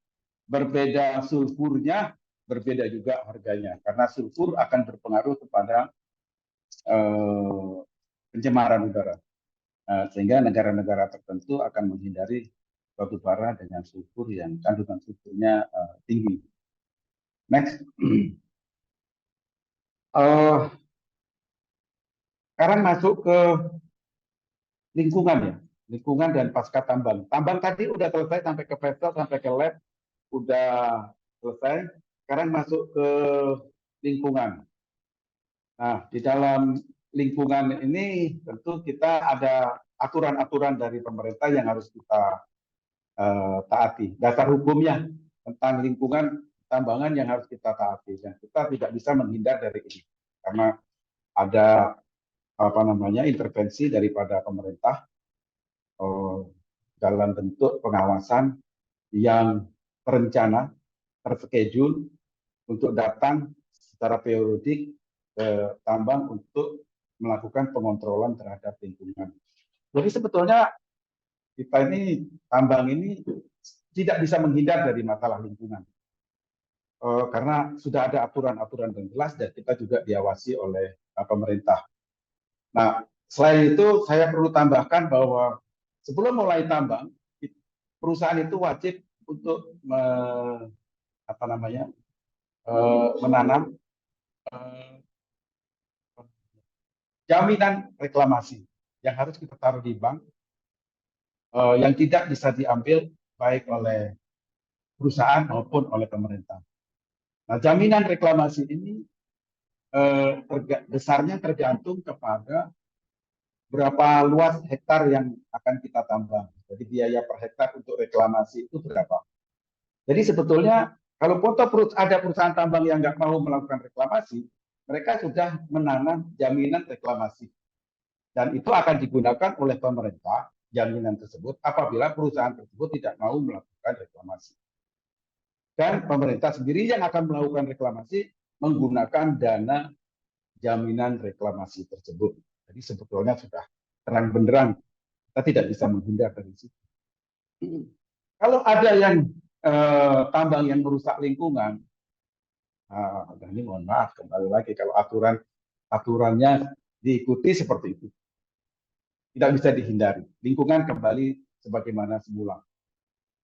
berbeda sulfurnya berbeda juga harganya karena sulfur akan berpengaruh kepada pencemaran udara. Sehingga negara-negara tertentu akan menghindari batu bara dengan sulfur yang kandungan sulfurnya tinggi. Next. Sekarang masuk ke lingkungan ya, lingkungan dan pasca tambang. Tambang tadi udah selesai sampai ke vessel, sampai ke lab, udah selesai. Sekarang masuk ke lingkungan. Nah, di dalam lingkungan ini tentu kita ada aturan-aturan dari pemerintah yang harus kita taati. Dasar hukumnya tentang lingkungan tambangan yang harus kita taati. Dan kita tidak bisa menghindar dari ini. Karena ada intervensi daripada pemerintah dalam bentuk pengawasan yang terencana, terschedule untuk datang secara periodik ke tambang untuk melakukan pengontrolan terhadap lingkungan. Jadi sebetulnya kita ini tambang ini tidak bisa menghindar dari masalah lingkungan karena sudah ada aturan-aturan yang jelas dan kita juga diawasi oleh pemerintah. Nah, selain itu saya perlu tambahkan bahwa sebelum mulai tambang, perusahaan itu wajib untuk menanam jaminan reklamasi yang harus kita taruh di bank, yang tidak bisa diambil baik oleh perusahaan maupun oleh pemerintah. Nah, jaminan reklamasi ini besarnya tergantung kepada berapa luas hektar yang akan kita tambang. Jadi biaya per hektar untuk reklamasi itu berapa. Jadi sebetulnya kalau ada perusahaan tambang yang nggak mau melakukan reklamasi, mereka sudah menanam jaminan reklamasi. Dan itu akan digunakan oleh pemerintah, jaminan tersebut, apabila perusahaan tersebut tidak mau melakukan reklamasi. Dan pemerintah sendiri yang akan melakukan reklamasi menggunakan dana jaminan reklamasi tersebut. Jadi sebetulnya sudah terang benderang, kita tidak bisa menghindar dari situ. Kalau ada yang tambang yang merusak lingkungan, ini mohon maaf kembali lagi kalau aturannya diikuti seperti itu, tidak bisa dihindari. Lingkungan kembali sebagaimana semula.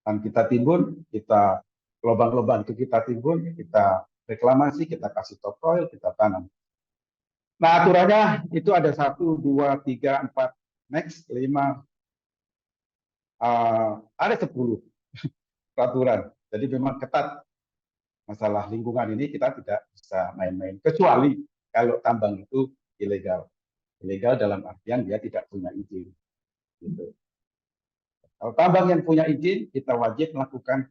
Dan kita timbun, kita lubang-lubang itu kita timbun, kita reklamasi, kita kasih top soil, kita tanam. Nah, aturannya itu ada 1, 2, 3, 4, next, 5, ada 10 peraturan. Jadi memang ketat masalah lingkungan ini, kita tidak bisa main-main. Kecuali kalau tambang itu ilegal. Ilegal dalam artian dia tidak punya izin. Gitu. Kalau tambang yang punya izin, kita wajib melakukan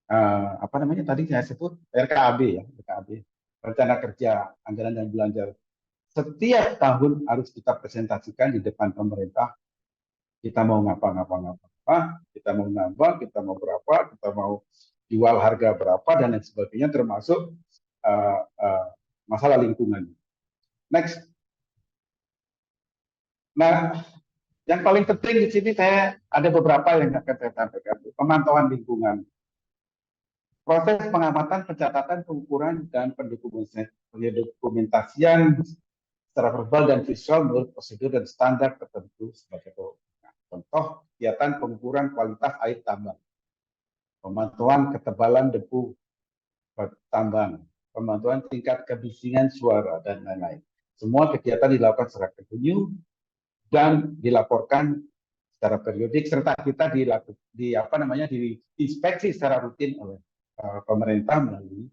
tadi saya sebut RKAB ya, RKAB, rencana kerja anggaran dan belanja. Setiap tahun harus kita presentasikan di depan pemerintah. Kita mau ngapa, kita mau nambang, kita mau berapa, kita mau jual harga berapa dan lain sebagainya, termasuk masalah lingkungan. Next. Nah, yang paling penting di sini saya ada beberapa yang akan saya sampaikan. Pemantauan lingkungan. Proses pengamatan, pencatatan, pengukuran, dan pendokumentasian secara verbal dan visual menurut prosedur dan standar tertentu sebagai contoh kegiatan pengukuran kualitas air tambang, pemantauan ketebalan debu tambang, pemantauan tingkat kebisingan suara, dan lain-lain. Semua kegiatan dilakukan secara kontinu dan dilaporkan secara periodik serta kita diinspeksi secara rutin oleh pemerintah melalui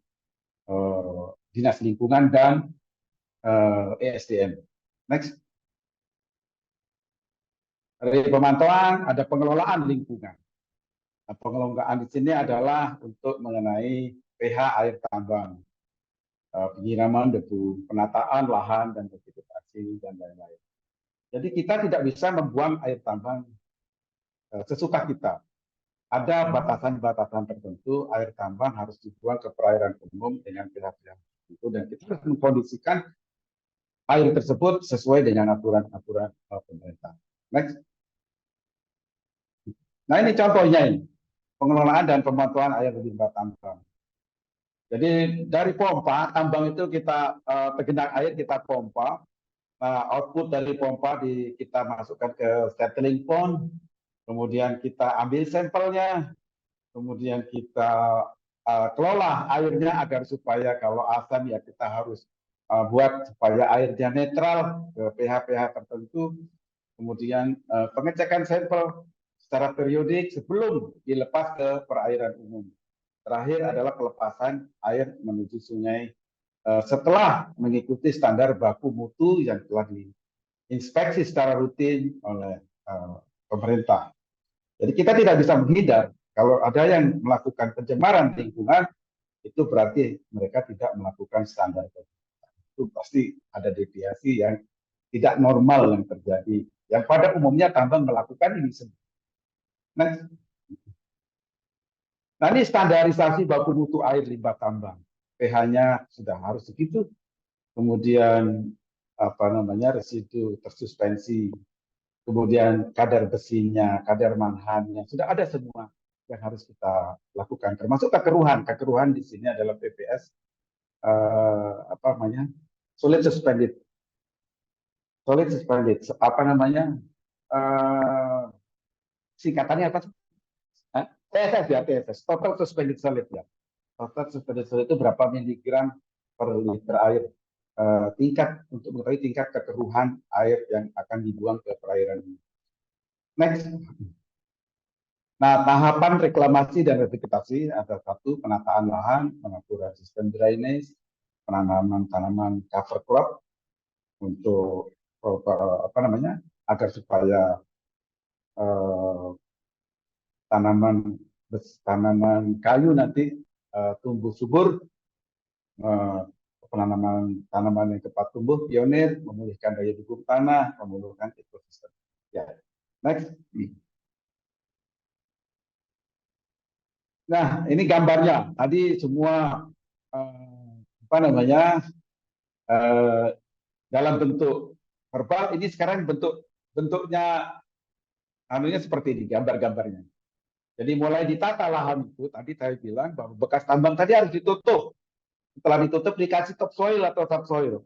dinas lingkungan dan ESDM. Next. Dari pemantauan ada pengelolaan lingkungan. Nah, pengelolaan di sini adalah untuk mengenai pH air tambang, penyiraman debu, penataan lahan dan vegetasi dan lain-lain. Jadi kita tidak bisa membuang air tambang sesuka kita. Ada batasan-batasan tertentu, air tambang harus dibuang ke perairan umum dengan pihak-pihak itu, dan kita harus mengkondisikan air tersebut sesuai dengan aturan-aturan pemerintah. Next. Nah, ini contohnya ini, pengelolaan dan pemantauan air limbah tambang. Jadi dari pompa tambang itu kita tergenang air kita pompa. Nah, output dari pompa kita masukkan ke settling pond, kemudian kita ambil sampelnya, kemudian kita kelola airnya agar supaya kalau asam ya kita harus buat supaya airnya netral ke pH-pH tertentu. Kemudian pengecekan sampel secara periodik sebelum dilepas ke perairan umum. Terakhir adalah pelepasan air menuju sungai setelah mengikuti standar baku mutu yang telah diinspeksi secara rutin oleh pemerintah. Jadi kita tidak bisa menghindar kalau ada yang melakukan pencemaran lingkungan, itu berarti mereka tidak melakukan standar. Itu pasti ada deviasi yang tidak normal yang terjadi. Yang pada umumnya tambang melakukan ini. Nah ini standarisasi baku mutu air limbah tambang. pH-nya sudah harus segitu. Kemudian residu tersuspensi, kemudian kadar besinya, kadar manhannya, sudah ada semua yang harus kita lakukan. Termasuk kekeruhan. Kekeruhan di sini adalah PPS solid suspended. Solid suspended. Singkatannya apa? TSS ya, TSS. Total suspended solid ya. Total suspended solid itu berapa miligram per liter air. Tingkat untuk mengetahui tingkat kekeruhan air yang akan dibuang ke perairan ini. Next. Nah, tahapan reklamasi dan revegetasi ada satu, penataan lahan, pengaturan sistem drainage, penanaman tanaman cover crop untuk agar supaya tanaman kayu nanti tumbuh subur, penanaman tanaman yang cepat tumbuh, pionir, memulihkan daya dukung tanah, memulihkan ekosistem. Ya, next. Nah, ini gambarnya. Tadi semua dalam bentuk verbal. Ini sekarang bentuknya seperti ini, gambar-gambarnya. Jadi mulai ditata lahan itu, tadi saya bilang bahwa bekas tambang tadi harus ditutup. Setelah ditutup dikasih topsoil atau subsoil.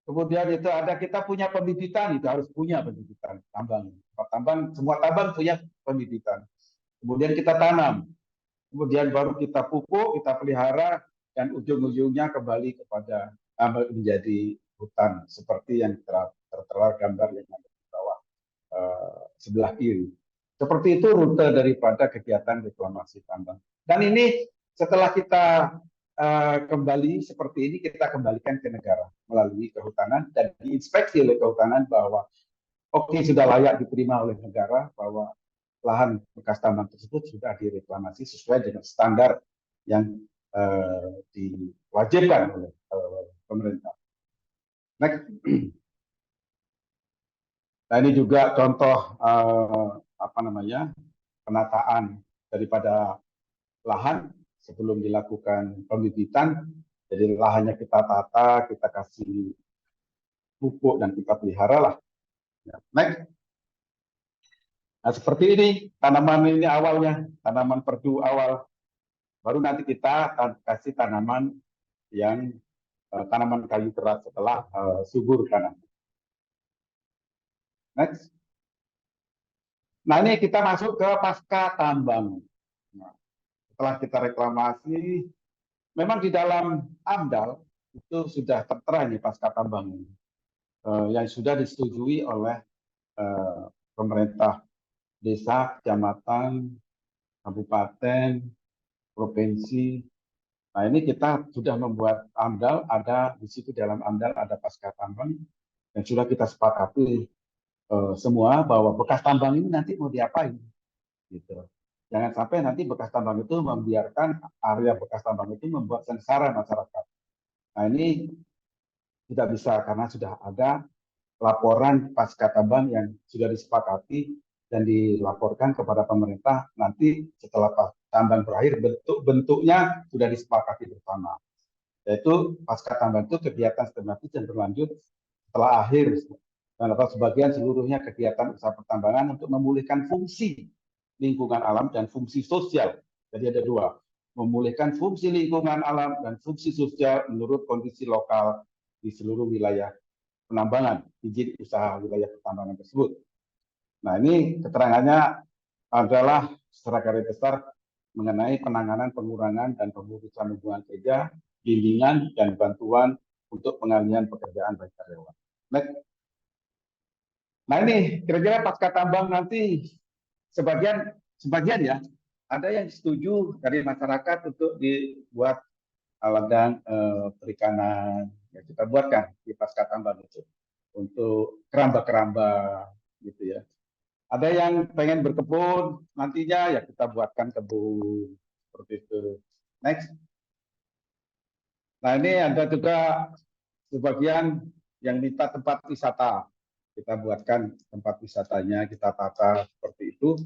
Kemudian itu kita punya pembibitan, itu harus punya pembibitan tambang. Semua tambang punya pembibitan. Kemudian kita tanam. Kemudian baru kita pupuk, kita pelihara, dan ujung-ujungnya kembali kepada menjadi hutan seperti yang tertera gambar yang ada di bawah sebelah kiri. Seperti itu rute daripada kegiatan reklamasi tambang. Dan ini setelah kita kembali seperti ini, kita kembalikan ke negara melalui kehutanan dan diinspeksi oleh kehutanan bahwa sudah layak diterima oleh negara, bahwa lahan bekas tambang tersebut sudah direklamasi sesuai dengan standar yang diwajibkan oleh pemerintah. Next. Nah ini juga contoh penataan daripada lahan sebelum dilakukan pembibitan. Jadi lahannya kita tata, kita kasih pupuk dan kita pelihara lah. Ya, next. Nah seperti ini tanaman ini awalnya, tanaman perdu awal. Baru nanti kita kasih tanaman yang tanaman kayu keras setelah subur tanah. Next. Nah ini kita masuk ke pasca tambang. Nah, setelah kita reklamasi, memang di dalam AMDAL itu sudah tertera nih pasca tambang ini, yang sudah disetujui oleh pemerintah desa, kecamatan, kabupaten, provinsi. Nah ini kita sudah membuat AMDAL, ada di situ dalam AMDAL ada pasca tambang yang sudah kita sepakati semua bahwa bekas tambang ini nanti mau diapain, gitu. Jangan sampai nanti bekas tambang itu membiarkan area bekas tambang itu membuat sengsara masyarakat. Nah ini tidak bisa karena sudah ada laporan pasca tambang yang sudah disepakati dan dilaporkan kepada pemerintah. Nanti setelah tambang berakhir bentuknya sudah disepakati bersama. Yaitu pasca tambang itu kegiatan sistematis yang berlanjut setelah akhir dan atau sebagian seluruhnya kegiatan usaha pertambangan untuk memulihkan fungsi lingkungan alam dan fungsi sosial. Jadi ada dua, memulihkan fungsi lingkungan alam dan fungsi sosial menurut kondisi lokal di seluruh wilayah penambangan, izin usaha wilayah pertambangan tersebut. Nah, ini keterangannya adalah secara garis besar mengenai penanganan, pengurangan, dan pemutusan hubungan kerja, bimbingan, dan bantuan untuk pengalihan pekerjaan bagi karyawan. Nah, ini kira-kira pasca tambang nanti sebagian ya, ada yang setuju dari masyarakat untuk dibuat ladang perikanan, ya kita buatkan di pasca tambang itu untuk keramba-keramba gitu ya. Ada yang pengen berkebun nantinya, ya kita buatkan kebun seperti itu. Next. Nah, ini ada juga sebagian yang minta tempat wisata. Kita buatkan tempat wisatanya, kita tata seperti itu.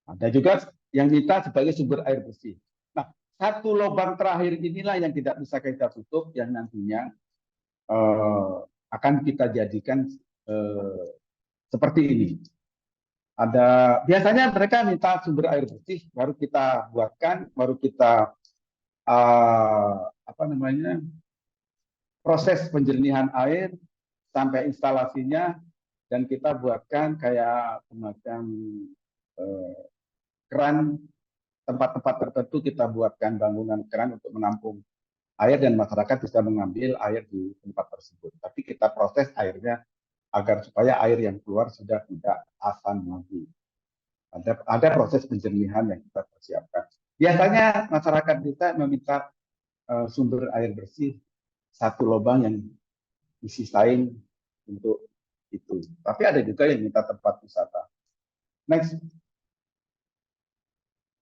Ada juga yang minta sebagai sumber air bersih. Nah, satu lubang terakhir inilah yang tidak bisa kita tutup, yang nantinya akan kita jadikan seperti ini. Biasanya mereka minta sumber air bersih, baru kita buatkan, baru kita proses penjernihan air sampai instalasinya, dan kita buatkan kayak semacam keran, tempat-tempat tertentu kita buatkan bangunan keran untuk menampung air dan masyarakat bisa mengambil air di tempat tersebut. Tapi kita proses airnya agar supaya air yang keluar sudah tidak asam lagi. Ada proses penjernihan yang kita persiapkan. Biasanya masyarakat kita meminta sumber air bersih satu lubang yang disisain untuk itu. Tapi ada juga yang minta tempat wisata. Next.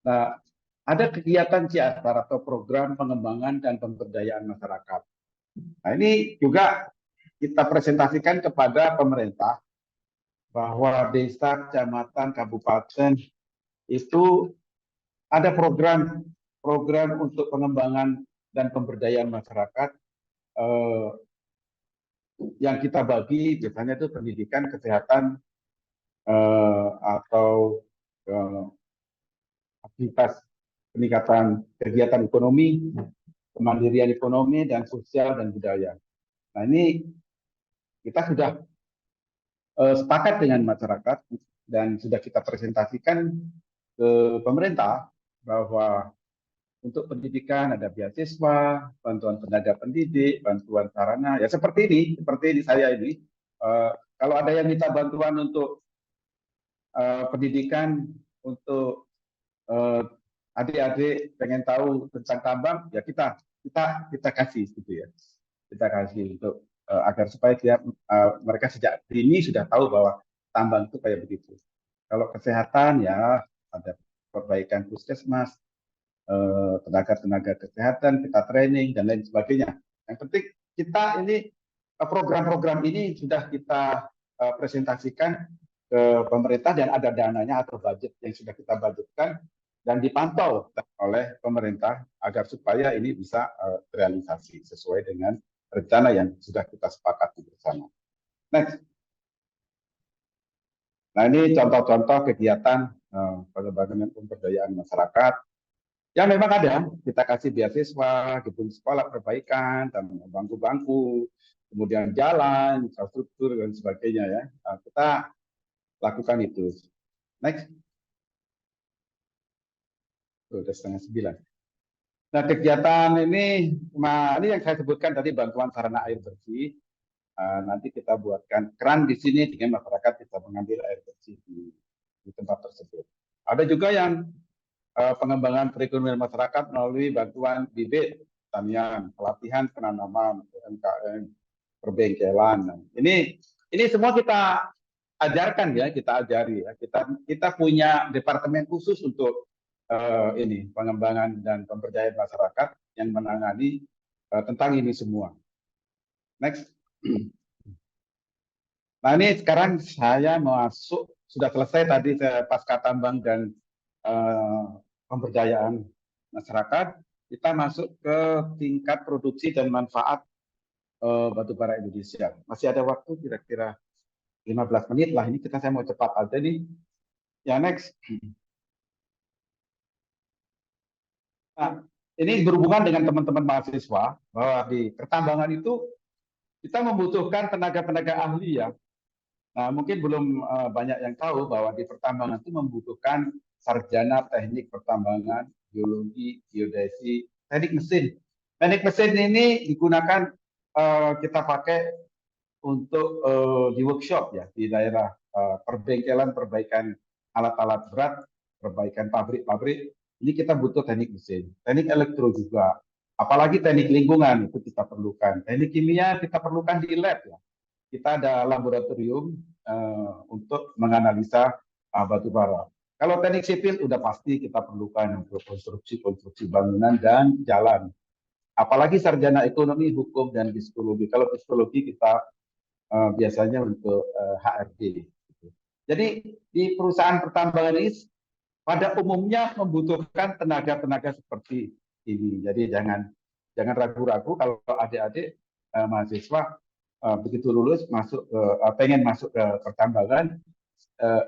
Nah, ada kegiatan CSR atau program pengembangan dan pemberdayaan masyarakat. Nah, ini juga kita presentasikan kepada pemerintah bahwa desa, kecamatan, kabupaten itu ada program untuk pengembangan dan pemberdayaan masyarakat yang kita bagi biasanya itu pendidikan, kesehatan, atau aktivitas peningkatan kegiatan ekonomi, kemandirian ekonomi, dan sosial dan budaya. Nah, ini kita sudah sepakat dengan masyarakat dan sudah kita presentasikan ke pemerintah bahwa untuk pendidikan ada beasiswa, bantuan tenaga pendidik, bantuan sarana, ya seperti ini saya ini. Kalau ada yang minta bantuan untuk pendidikan untuk adik-adik pengen tahu tentang tambang, ya kita kasih gitu ya, kita kasih untuk agar supaya mereka sejak dini sudah tahu bahwa tambang itu kayak begitu. Kalau kesehatan ya ada perbaikan puskesmas, tenaga kesehatan, kita training dan lain sebagainya. Yang penting kita ini program-program ini sudah kita presentasikan ke pemerintah dan ada dananya atau budget yang sudah kita budgetkan dan dipantau oleh pemerintah agar supaya ini bisa terrealisasi sesuai dengan rencana yang sudah kita sepakati bersama. Next. Nah, ini contoh-contoh kegiatan pengembangan pemberdayaan masyarakat yang memang ada. Kita kasih beasiswa, gedung sekolah perbaikan, dan bangku-bangku, kemudian jalan, infrastruktur dan sebagainya ya. Nah, kita lakukan itu. Next. Sudah 8:30. Nah, kegiatan ini yang saya sebutkan tadi, bantuan sarana air bersih. Nanti kita buatkan keran di sini dengan masyarakat bisa mengambil air bersih di tempat tersebut. Ada juga yang pengembangan perekonomian masyarakat melalui bantuan bibit pertanian, pelatihan penanaman, UMKM, perbengkelan. Ini semua kita ajarkan ya, kita ajari ya. Kita punya departemen khusus untuk ini pengembangan dan pemberdayaan masyarakat yang menangani tentang ini semua. Next. Nah, ini sekarang saya masuk, sudah selesai tadi pasca tambang dan pemberdayaan masyarakat, kita masuk ke tingkat produksi dan manfaat batubara Indonesia. Masih ada waktu kira-kira 15 menit lah, ini saya mau cepat aja nih. Ya, next. Nah, ini berhubungan dengan teman-teman mahasiswa bahwa di pertambangan itu kita membutuhkan tenaga-tenaga ahli ya. Nah, mungkin belum banyak yang tahu bahwa di pertambangan itu membutuhkan sarjana teknik pertambangan, geologi, geodesi, teknik mesin. Teknik mesin ini digunakan kita pakai untuk di workshop ya di daerah perbengkelan, perbaikan alat-alat berat, perbaikan pabrik-pabrik. Ini kita butuh teknik mesin, teknik elektro juga. Apalagi teknik lingkungan itu kita perlukan. Teknik kimia kita perlukan di lab ya. Kita ada laboratorium untuk menganalisa batu bara. Kalau teknik sipil udah pasti kita perlukan untuk konstruksi bangunan dan jalan. Apalagi sarjana ekonomi, hukum, dan psikologi. Kalau psikologi kita biasanya untuk HRD. Jadi di perusahaan pertambangan ini pada umumnya membutuhkan tenaga-tenaga seperti ini. Jadi jangan ragu-ragu kalau adik-adik mahasiswa begitu lulus pengen masuk ke pertambangan,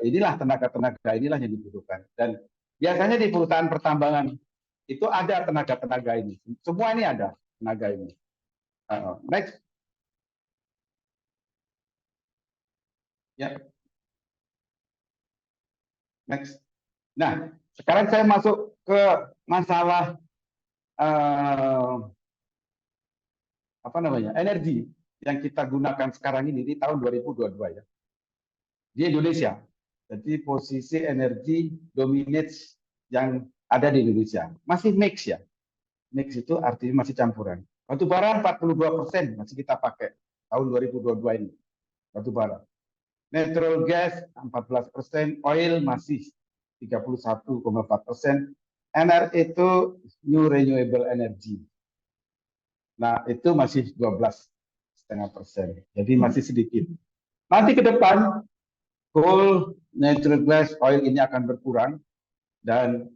inilah tenaga-tenaga inilah yang dibutuhkan. Dan biasanya di perusahaan pertambangan itu ada tenaga-tenaga ini. Semua ini ada tenaga ini. Next. Ya. Next. Nah, sekarang saya masuk ke masalah apa namanya, energi yang kita gunakan sekarang ini di tahun 2022 ya. Di Indonesia. Jadi posisi energi dominates yang ada di Indonesia. Masih mix ya. Mix itu artinya masih campuran. Batu bara 42% masih kita pakai tahun 2022 ini. Batu bara. Natural gas 14%, oil masih 31,4%, NR itu new renewable energy. Nah, itu masih 12,5%. Jadi masih sedikit. Nanti ke depan coal, natural gas, oil ini akan berkurang dan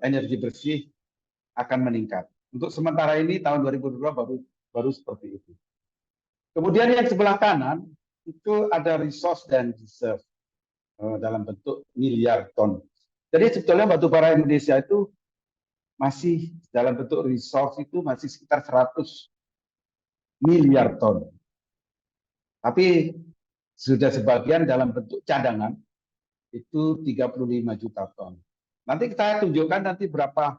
energi bersih akan meningkat. Untuk sementara ini tahun 2022 baru seperti itu. Kemudian yang sebelah kanan itu ada resource dan reserve dalam bentuk miliar ton. Jadi sebetulnya batu bara Indonesia itu masih dalam bentuk resource itu masih sekitar 100 miliar ton. Tapi sudah sebagian dalam bentuk cadangan itu 35 juta ton. Nanti kita tunjukkan nanti berapa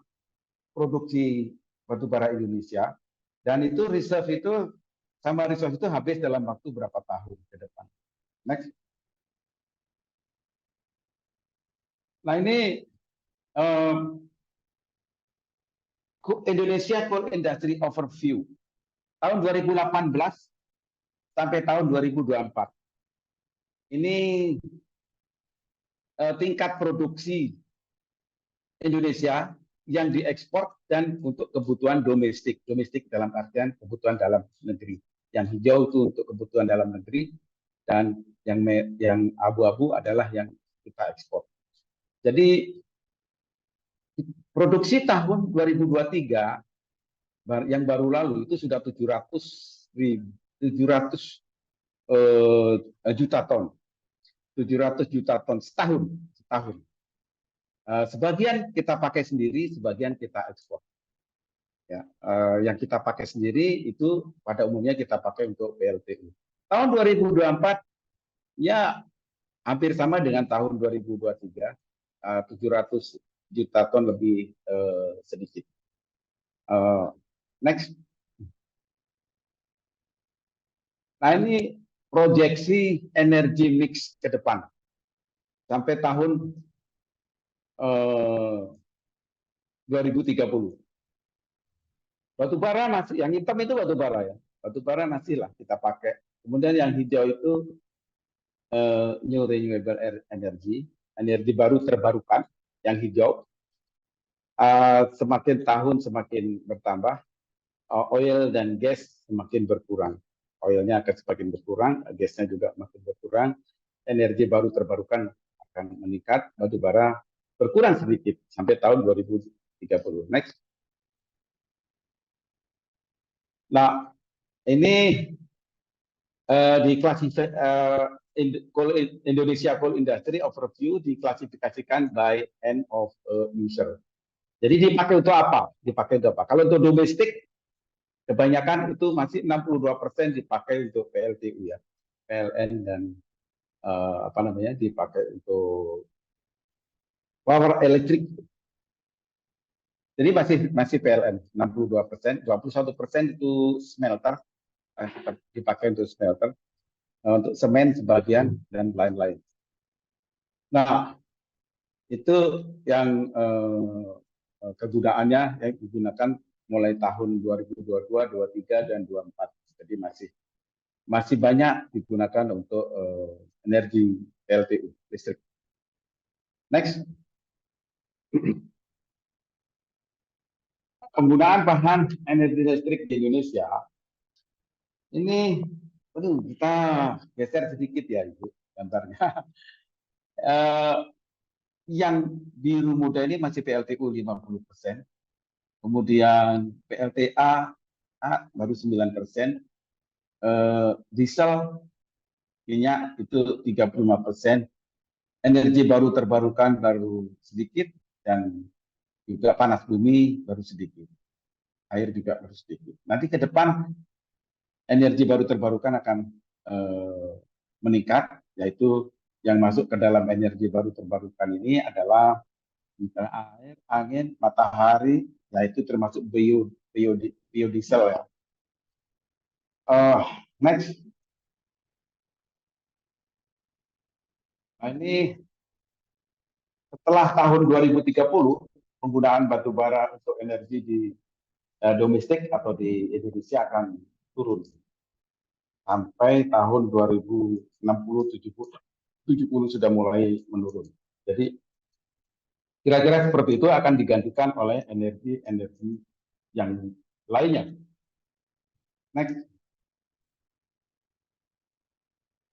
produksi batu bara Indonesia dan itu reserve itu sama resource itu habis dalam waktu berapa tahun ke depan. Next. Nah ini Indonesia Coal Industry Overview tahun 2018 sampai tahun 2024. Ini tingkat produksi Indonesia yang diekspor dan untuk kebutuhan domestik. Domestik dalam artian kebutuhan dalam negeri. Yang hijau itu untuk kebutuhan dalam negeri dan yang abu-abu adalah yang kita ekspor. Jadi produksi tahun 2023 yang baru lalu itu sudah 700 juta ton. 700 juta ton setahun. Sebagian kita pakai sendiri, sebagian kita ekspor. Ya, yang kita pakai sendiri itu pada umumnya kita pakai untuk PLTU. Tahun 2024 ya hampir sama dengan tahun 2023, 700 juta ton lebih sedikit. Next. Nah ini proyeksi energi mix ke depan sampai tahun 2030. Batu bara masih, yang hitam itu batu bara ya. Batu bara masih lah kita pakai. Kemudian yang hijau itu new renewable energy, energi baru terbarukan, yang hijau. Semakin tahun semakin bertambah, oil dan gas semakin berkurang. Oilnya akan semakin berkurang, gasnya juga makin berkurang, energi baru terbarukan akan meningkat, batu bara berkurang sedikit sampai tahun 2030. Next. Nah, ini Indonesia Coal Industry Overview diklasifikasikan by end of user. Jadi dipakai untuk apa? Dipakai untuk apa? Kalau untuk domestik, kebanyakan itu masih 62% dipakai untuk PLTU ya, PLN dan apa namanya dipakai untuk power elektrik. Jadi masih PLN 62%, 21% itu smelter dipakai untuk smelter, untuk semen sebagian dan lain-lain. Nah, itu yang kegunaannya yang digunakan mulai tahun 2022, 23 dan 24. Jadi masih banyak digunakan untuk energi PLTU listrik. Next. Penggunaan bahan energi listrik di Indonesia ini, kita geser sedikit ya Ibu gambarnya. Yang biru muda ini masih PLTU 50%, kemudian PLTA baru 9%, diesel minyak itu 35%, energi baru terbarukan baru sedikit, dan juga panas bumi baru sedikit, air juga baru sedikit. Nanti ke depan energi baru terbarukan akan meningkat, yaitu yang masuk ke dalam energi baru terbarukan ini adalah misalnya air, angin, matahari, yaitu termasuk biodiesel ya. Next. Nah, ini setelah tahun 2030 penggunaan batu bara untuk energi di domestik atau di Indonesia akan turun sampai tahun 2060-70 sudah mulai menurun. Jadi kira-kira seperti itu akan digantikan oleh energi yang lainnya. Next.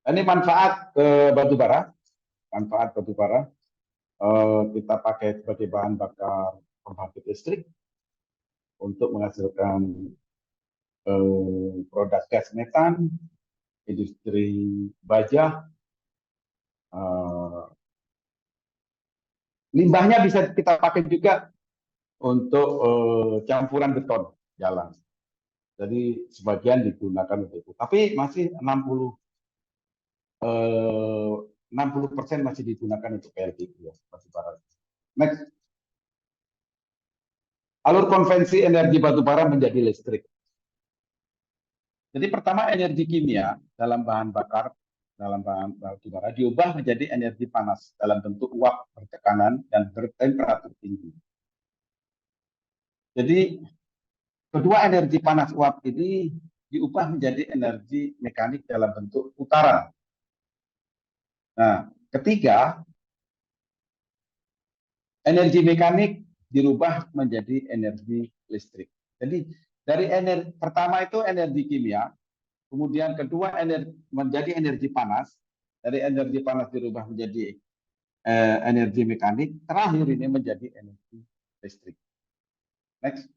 Ini manfaat batu bara. Manfaat batu bara. Kita pakai sebagai bahan bakar pembangkit listrik untuk menghasilkan produk gas metan, industri baja. Limbahnya bisa kita pakai juga untuk campuran beton jalan. Jadi sebagian digunakan untuk itu. Tapi masih 60% masih digunakan untuk PLTU ya, batu bara. Next. Alur konvensi energi batu bara menjadi listrik. Jadi pertama energi kimia dalam bahan bakar, dalam bahan batu bara diubah menjadi energi panas dalam bentuk uap bertekanan dan bertemperatur tinggi. Jadi kedua energi panas uap ini diubah menjadi energi mekanik dalam bentuk putaran. Nah, ketiga, energi mekanik dirubah menjadi energi listrik. Jadi dari energi pertama itu energi kimia, kemudian kedua menjadi energi panas, dari energi panas dirubah menjadi energi mekanik, terakhir ini menjadi energi listrik. Next.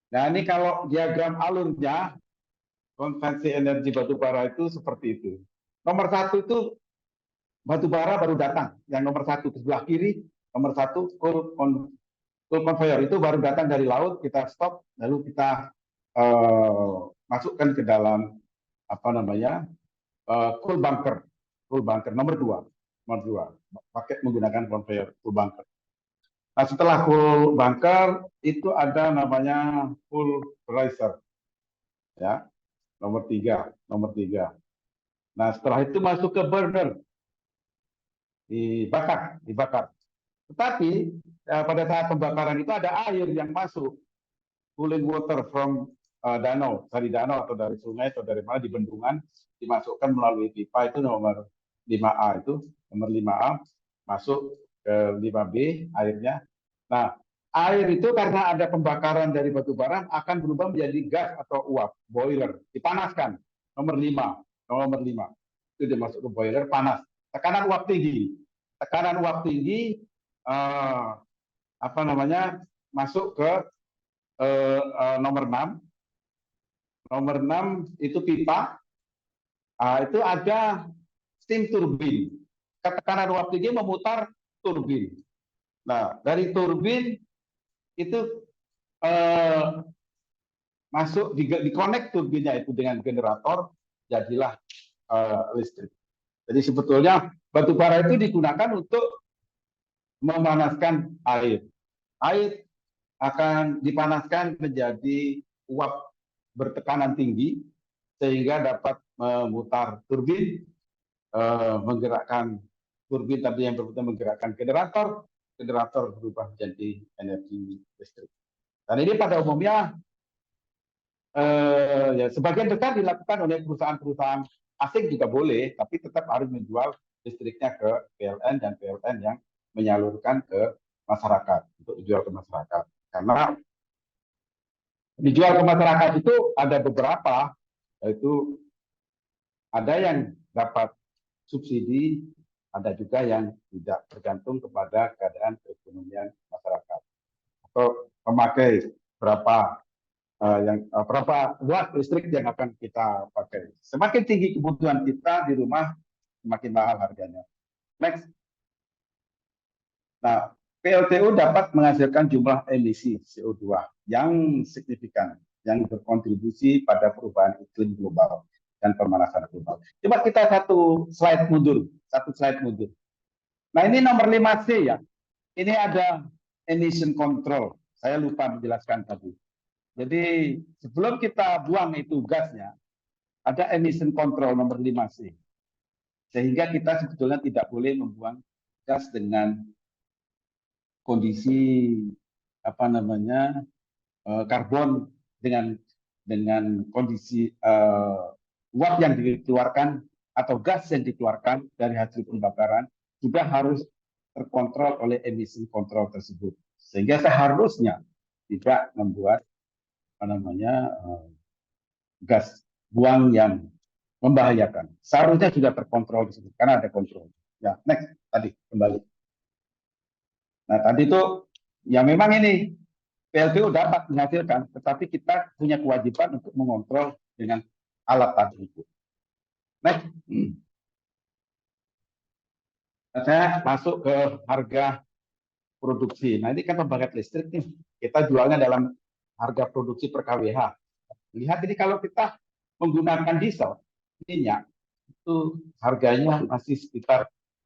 Nah, ini kalau diagram alurnya, konvensi energi batu bara itu seperti itu. Nomor satu itu batu bara baru datang. Yang nomor satu di sebelah kiri, nomor satu coal conveyor itu baru datang dari laut, kita stop, lalu kita masukkan ke dalam apa namanya coal bunker nomor dua, pakai menggunakan conveyor coal bunker. Nah, setelah coal bunker itu ada namanya coal riser, ya, nomor tiga. Nah, setelah itu masuk ke burner, dibakar. Tetapi pada saat pembakaran itu ada air yang masuk, cooling water from danau, dari danau atau dari sungai atau dari mana di bendungan, dimasukkan melalui pipa itu nomor 5A itu, nomor 5A masuk ke 5B airnya. Nah, air itu karena ada pembakaran dari batu bara akan berubah menjadi gas atau uap, boiler, dipanaskan. Nomor 5 itu dimasuk ke boiler, panas. Tekanan uap tinggi apa namanya masuk ke nomor 6. Nomor 6 itu pipa. Itu ada steam turbine. Tekanan uap tinggi memutar turbin. Nah, dari turbin itu masuk di-connect turbinnya itu dengan generator, jadilah listrik. Jadi sebetulnya batu bara itu digunakan untuk memanaskan air. Air akan dipanaskan menjadi uap bertekanan tinggi sehingga dapat memutar turbin, menggerakkan turbin tadi yang berputar menggerakkan generator, generator berubah menjadi energi listrik. Dan ini pada umumnya ya sebagian besar dilakukan oleh perusahaan-perusahaan asing juga boleh, tapi tetap harus menjual listriknya ke PLN dan PLN yang menyalurkan ke masyarakat untuk dijual ke masyarakat. Karena dijual ke masyarakat itu ada beberapa, yaitu ada yang dapat subsidi, ada juga yang tidak, tergantung kepada keadaan perekonomian masyarakat atau memakai berapa berapa watt listrik yang akan kita pakai. Semakin tinggi kebutuhan kita di rumah, semakin mahal harganya. Next. Nah, PLTU dapat menghasilkan jumlah emisi CO2 yang signifikan, yang berkontribusi pada perubahan iklim global dan pemanasan global. Coba kita satu slide mundur. Nah, ini nomor 5C ya. Ini ada emission control. Saya lupa menjelaskan tadi. Jadi sebelum kita buang itu gasnya, ada emission control nomor 5C. Sehingga kita sebetulnya tidak boleh membuang gas dengan kondisi karbon dengan kondisi uap yang dikeluarkan atau gas yang dikeluarkan dari hasil pembakaran juga harus terkontrol oleh emission control tersebut. Sehingga seharusnya tidak membuat gas buang yang membahayakan. Seharusnya sudah terkontrol di situ karena ada kontrol. Ya, next tadi kembali. Nah, tadi itu ya memang ini PLTU dapat menghasilkan, tetapi kita punya kewajiban untuk mengontrol dengan alat tadi itu. Next. Nah, saya masuk ke harga produksi. Nah, ini kan pembangkit listrik nih. Kita jualnya dalam harga produksi per kWh. Lihat ini kalau kita menggunakan diesel, minyak, itu harganya masih sekitar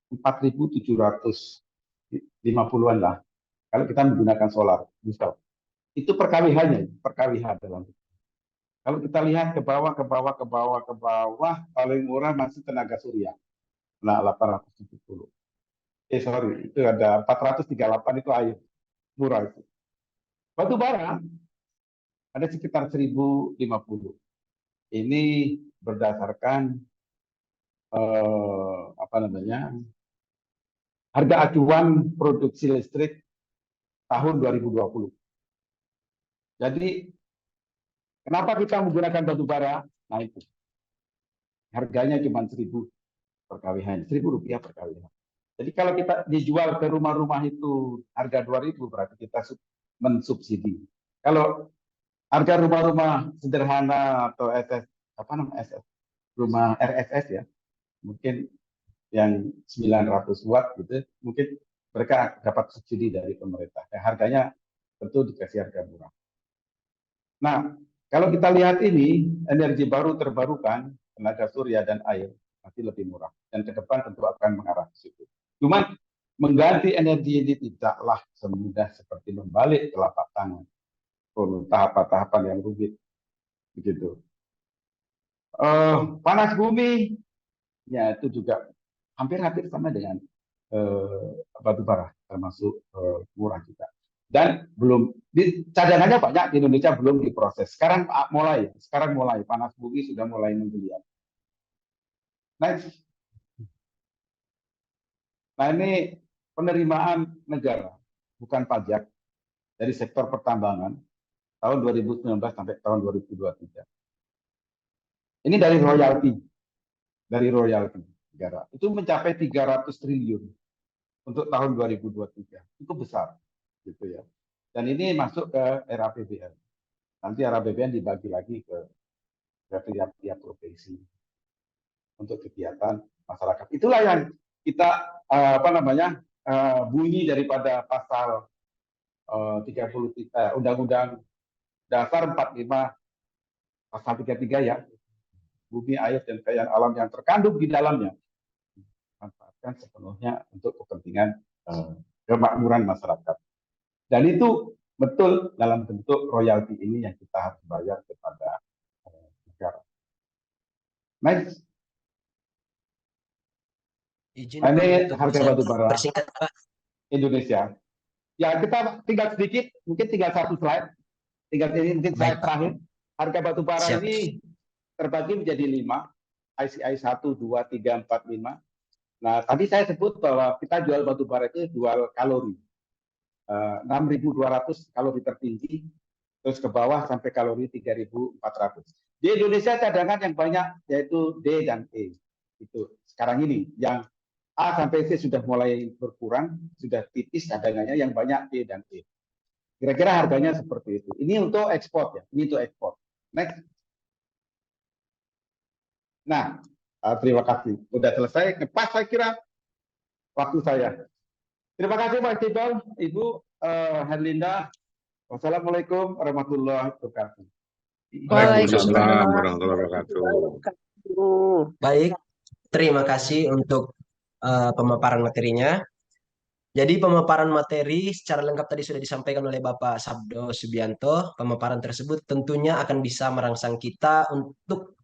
4.750-an lah. Kalau kita menggunakan solar, diesel. Itu per kWh-nya, per kWh dalam. Kalau kita lihat ke bawah, paling murah masih tenaga surya. Nah, 870. Sorry, itu ada 438 itu air. Murah itu. Batu bara ada sekitar 1050. Ini berdasarkan harga acuan produksi listrik tahun 2020. Jadi kenapa kita menggunakan batu bara? Nah itu harganya cuma 1.000 per kWh, 1.000 rupiah per kWh. Jadi kalau kita dijual ke rumah-rumah itu harga 2.000 berarti kita mensubsidi. Kalau harga rumah-rumah sederhana atau rumah RSS ya, mungkin yang 900 watt gitu, mungkin mereka dapat subsidi dari pemerintah. Harganya tentu dikasih harga murah. Nah, kalau kita lihat ini, energi baru terbarukan, tenaga surya dan air, masih lebih murah. Dan ke depan tentu akan mengarah ke situ. Cuma mengganti energi ini tidaklah semudah seperti membalik telapak tangan. Tahapan-tahapan yang rumit. Begitu. Panas bumi, ya itu juga hampir-hampir sama dengan batu bara, termasuk murah juga. Dan belum, cadangannya banyak di Indonesia belum diproses. Sekarang mulai panas bumi sudah mulai menggeliat. Next. Nah ini penerimaan negara, bukan pajak, dari sektor pertambangan tahun 2019 sampai tahun 2023. Ini dari royalti negara. Itu mencapai 300 triliun untuk tahun 2023. Itu besar, gitu ya. Dan ini masuk ke RAPBN. Nanti RAPBN dibagi lagi ke tiap provinsi untuk kegiatan masyarakat. Itulah yang kita bunyi daripada pasal 30 Undang-Undang Dasar 45 pasal 33 ya, bumi, air, dan kekayaan alam yang terkandung di dalamnya manfaatkan sepenuhnya untuk kepentingan kemakmuran masyarakat. Dan itu betul dalam bentuk royalti ini yang kita harus bayar kepada negara. Next. Izin Ini untuk harga bisa batu bara persingkat, Pak. Indonesia. Ya, kita tinggal sedikit, mungkin tinggal satu slide. Tinggal ini mungkin slide Baik. terakhir. Harga batu bara Siap. ini terbagi menjadi 5. ICI 1, 2, 3, 4, 5. Nah, tadi saya sebut bahwa kita jual batu bara itu jual kalori. 6.200 kalori tertinggi, terus ke bawah sampai kalori 3.400. Di Indonesia cadangan yang banyak yaitu D dan E. Itu sekarang ini yang A sampai C sudah mulai berkurang, sudah tipis cadangannya, yang banyak D dan E. Kira-kira harganya seperti itu. Ini untuk ekspor ya, ini untuk ekspor. Next. Nah, terima kasih. Sudah selesai, ngepas saya kira waktu saya. Terima kasih Pak Iqbal, Ibu Herlinda. Wassalamualaikum warahmatullahi wabarakatuh. Waalaikumsalam warahmatullahi wabarakatuh. Baik, terima kasih untuk pemaparan materinya. Jadi pemaparan materi secara lengkap tadi sudah disampaikan oleh Bapak Sabdo Subianto. Pemaparan tersebut tentunya akan bisa merangsang kita untuk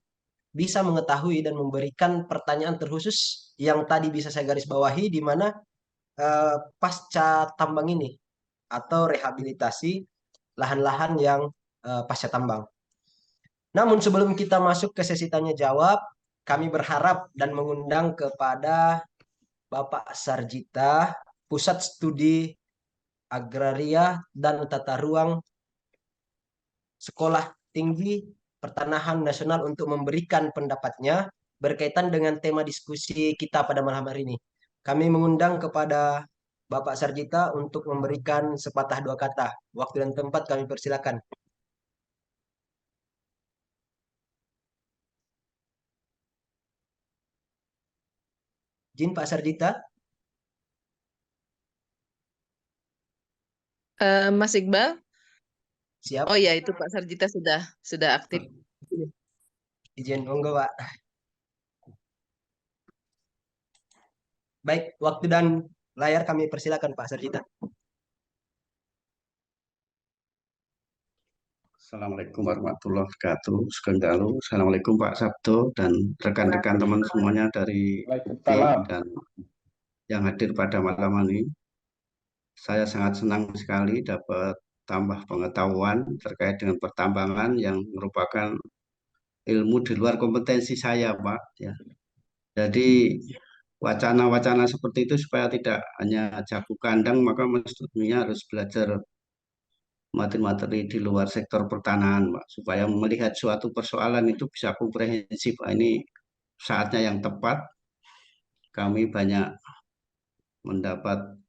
bisa mengetahui dan memberikan pertanyaan terkhusus yang tadi bisa saya garis bawahi, di mana pasca tambang ini atau rehabilitasi lahan-lahan yang pasca tambang. Namun sebelum kita masuk ke sesi tanya jawab, kami berharap dan mengundang kepada Bapak Sarjita, Pusat Studi Agraria dan Tata Ruang Sekolah Tinggi Pertanahan Nasional untuk memberikan pendapatnya berkaitan dengan tema diskusi kita pada malam hari ini. Kami mengundang kepada Bapak Sarjita untuk memberikan sepatah dua kata. Waktu dan tempat kami persilakan. Izin Pak Sarjita. Mas Iqbal? Siap. Oh ya, itu Pak Sarjita sudah aktif. Izin, monggo Pak. Baik, waktu dan layar kami persilakan Pak Sarjita. Assalamualaikum warahmatullahi wabarakatuh. Sugeng dalu. Assalamualaikum Pak Sabdo dan rekan-rekan teman semuanya dari UP dan yang hadir pada malam ini. Saya sangat senang sekali dapat tambah pengetahuan terkait dengan pertambangan yang merupakan ilmu di luar kompetensi saya, Pak. Ya. Jadi wacana-wacana seperti itu supaya tidak hanya jago kandang, maka mestinya harus belajar materi-materi di luar sektor pertanahan, Pak, supaya melihat suatu persoalan itu bisa komprehensif. Ini saatnya yang tepat. Kami banyak mendapat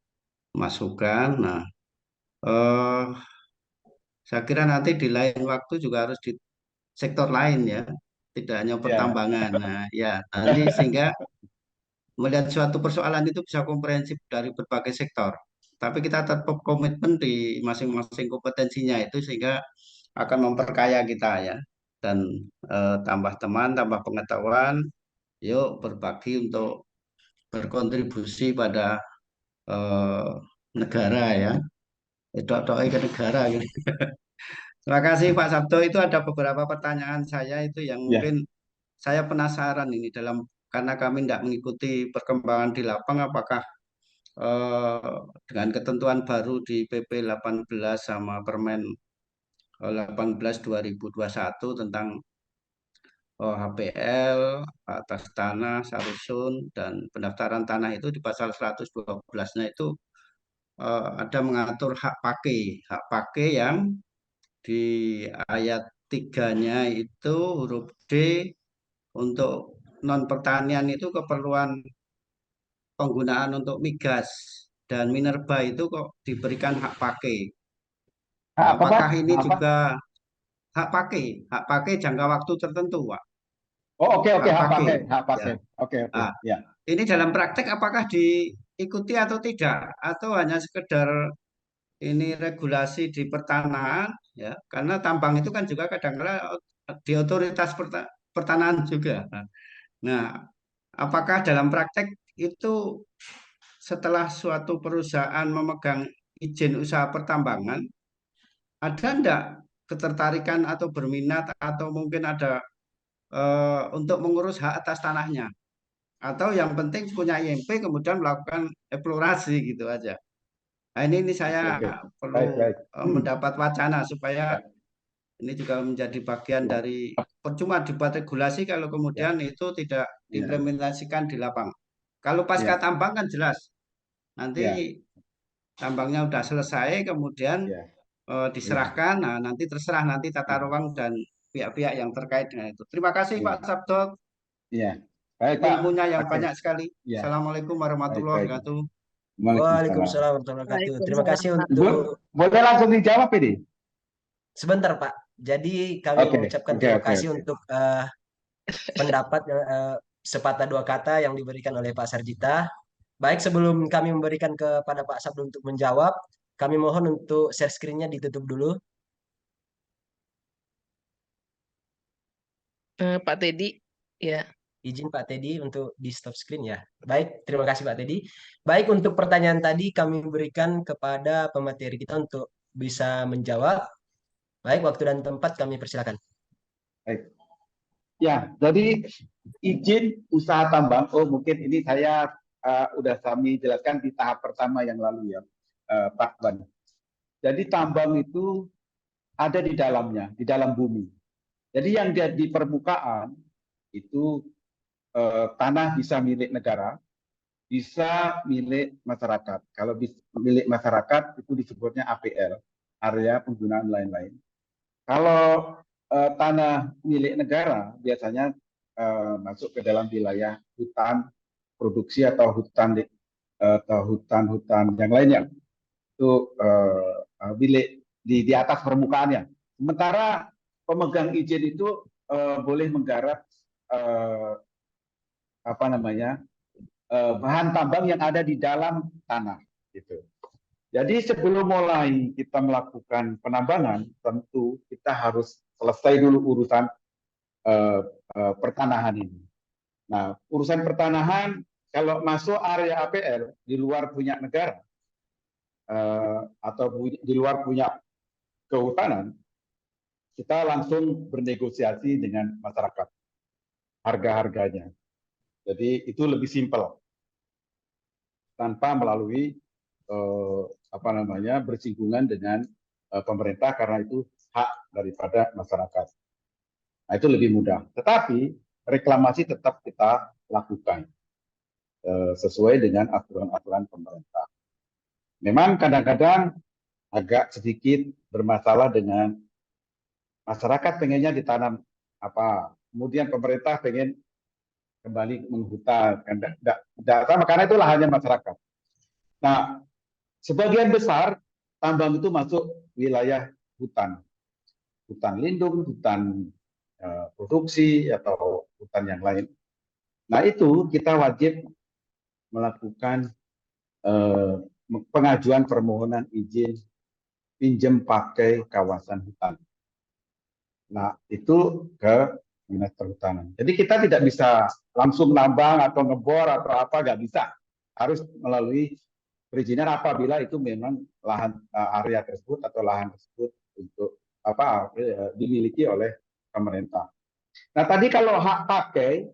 masukan. Nah, saya kira nanti di lain waktu juga harus di sektor lain ya, tidak hanya pertambangan. Nah, ya, nanti sehingga melihat suatu persoalan itu bisa komprehensif dari berbagai sektor. Tapi kita tetap komitmen di masing-masing kompetensinya itu sehingga akan memperkaya kita ya. Dan tambah teman, tambah pengetahuan, yuk berbagi untuk berkontribusi pada negara ya. Itu ke negara gitu. Terima kasih Pak Sabdo. Itu ada beberapa pertanyaan saya itu yang mungkin saya penasaran ini karena kami tidak mengikuti perkembangan di lapang, apakah dengan ketentuan baru di PP 18 sama Permen 18 2021 tentang HPL atas tanah, sarusun, dan pendaftaran tanah itu di pasal 112-nya itu ada mengatur hak pakai. Hak pakai yang di ayat 3-nya itu huruf D untuk non pertanian itu keperluan penggunaan untuk migas dan minerba itu kok diberikan hak pakai. Apakah ini juga hak pakai jangka waktu tertentu, Pak? Oh, oke, hak pakai. Ya. Oke. Nah, ini dalam praktek apakah diikuti atau tidak, atau hanya sekedar ini regulasi di pertanahan, ya, karena tambang itu kan juga kadang-kadang di otoritas pertanahan juga. Nah, apakah dalam praktek itu setelah suatu perusahaan memegang izin usaha pertambangan, ada enggak ketertarikan atau berminat atau mungkin ada untuk mengurus hak atas tanahnya? Atau yang penting punya IMP kemudian melakukan eksplorasi gitu aja. Nah, ini Oke, saya oke. Baik, perlu baik. mendapat wacana supaya Ya, ini juga menjadi bagian ya, dari percuma dibuat regulasi kalau ya, kemudian itu tidak ya, diimplementasikan di lapangan. Kalau pasca ya, tambang kan jelas, ya, nanti tambangnya udah selesai kemudian ya, ya, diserahkan. Nah, nanti terserah nanti tata ya, ruang dan pihak-pihak yang terkait dengan itu. Terima kasih ya, Pak Sabdo, ya. Baik, Pak. ilmunya yang Oke. banyak sekali. Ya, Assalamualaikum baik, warahmatullahi baik. wabarakatuh. Waalaikumsalam. Waalaikumsalam warahmatullahi wabarakatuh. Terima kasih Waalaikumsalam. Bu, untuk boleh langsung dijawab ini? sebentar, Pak. Jadi kami Oke, mengucapkan oke, terima oke, kasih oke. untuk pendapat sepatah dua kata yang diberikan oleh Pak Sarjita. Baik, sebelum kami memberikan kepada Pak Sabdo untuk menjawab, kami mohon untuk share screen-nya ditutup dulu. Pak Teddy, ya. Izin Pak Teddy untuk di stop screen ya. Baik, terima kasih Pak Teddy. Baik, untuk pertanyaan tadi kami berikan kepada pemateri kita untuk bisa menjawab. Baik, waktu dan tempat kami persilakan. Baik. Ya, jadi izin usaha tambang. Oh, mungkin ini saya udah kami jelaskan di tahap pertama yang lalu ya, Pak Ban. Jadi tambang itu ada di dalamnya, di dalam bumi. Jadi yang dia di permukaan itu tanah bisa milik negara, bisa milik masyarakat. Kalau milik masyarakat itu disebutnya APL, area penggunaan lain-lain. Kalau tanah milik negara biasanya masuk ke dalam wilayah hutan produksi atau hutan-hutan yang lainnya itu milik di atas permukaannya. Sementara pemegang izin itu boleh menggarap apa namanya bahan tambang yang ada di dalam tanah. Gitu. Jadi sebelum mulai kita melakukan penambangan, tentu kita harus selesai dulu urusan pertanahan ini. Nah, urusan pertanahan kalau masuk area APL di luar punya negara atau di luar punya kehutanan, kita langsung bernegosiasi dengan masyarakat harga-harganya. Jadi itu lebih simpel tanpa melalui apa namanya bersinggungan dengan pemerintah karena itu hak daripada masyarakat. Nah, itu lebih mudah. Tetapi reklamasi tetap kita lakukan sesuai dengan aturan-aturan pemerintah. Memang kadang-kadang agak sedikit bermasalah dengan masyarakat pengennya ditanam apa, kemudian pemerintah pengen kembali menghutan, tidak sama karena itu lahannya masyarakat. Nah, sebagian besar tambang itu masuk wilayah hutan, hutan lindung, hutan produksi atau hutan yang lain. Nah, itu kita wajib melakukan pengajuan permohonan izin pinjam pakai kawasan hutan. Nah, itu ke dinas perhutanan. Jadi kita tidak bisa langsung nambang atau ngebor atau apa, nggak bisa. Harus melalui perizinan apabila itu memang lahan area tersebut atau lahan tersebut untuk apa dimiliki oleh pemerintah. Nah, tadi kalau hak pakai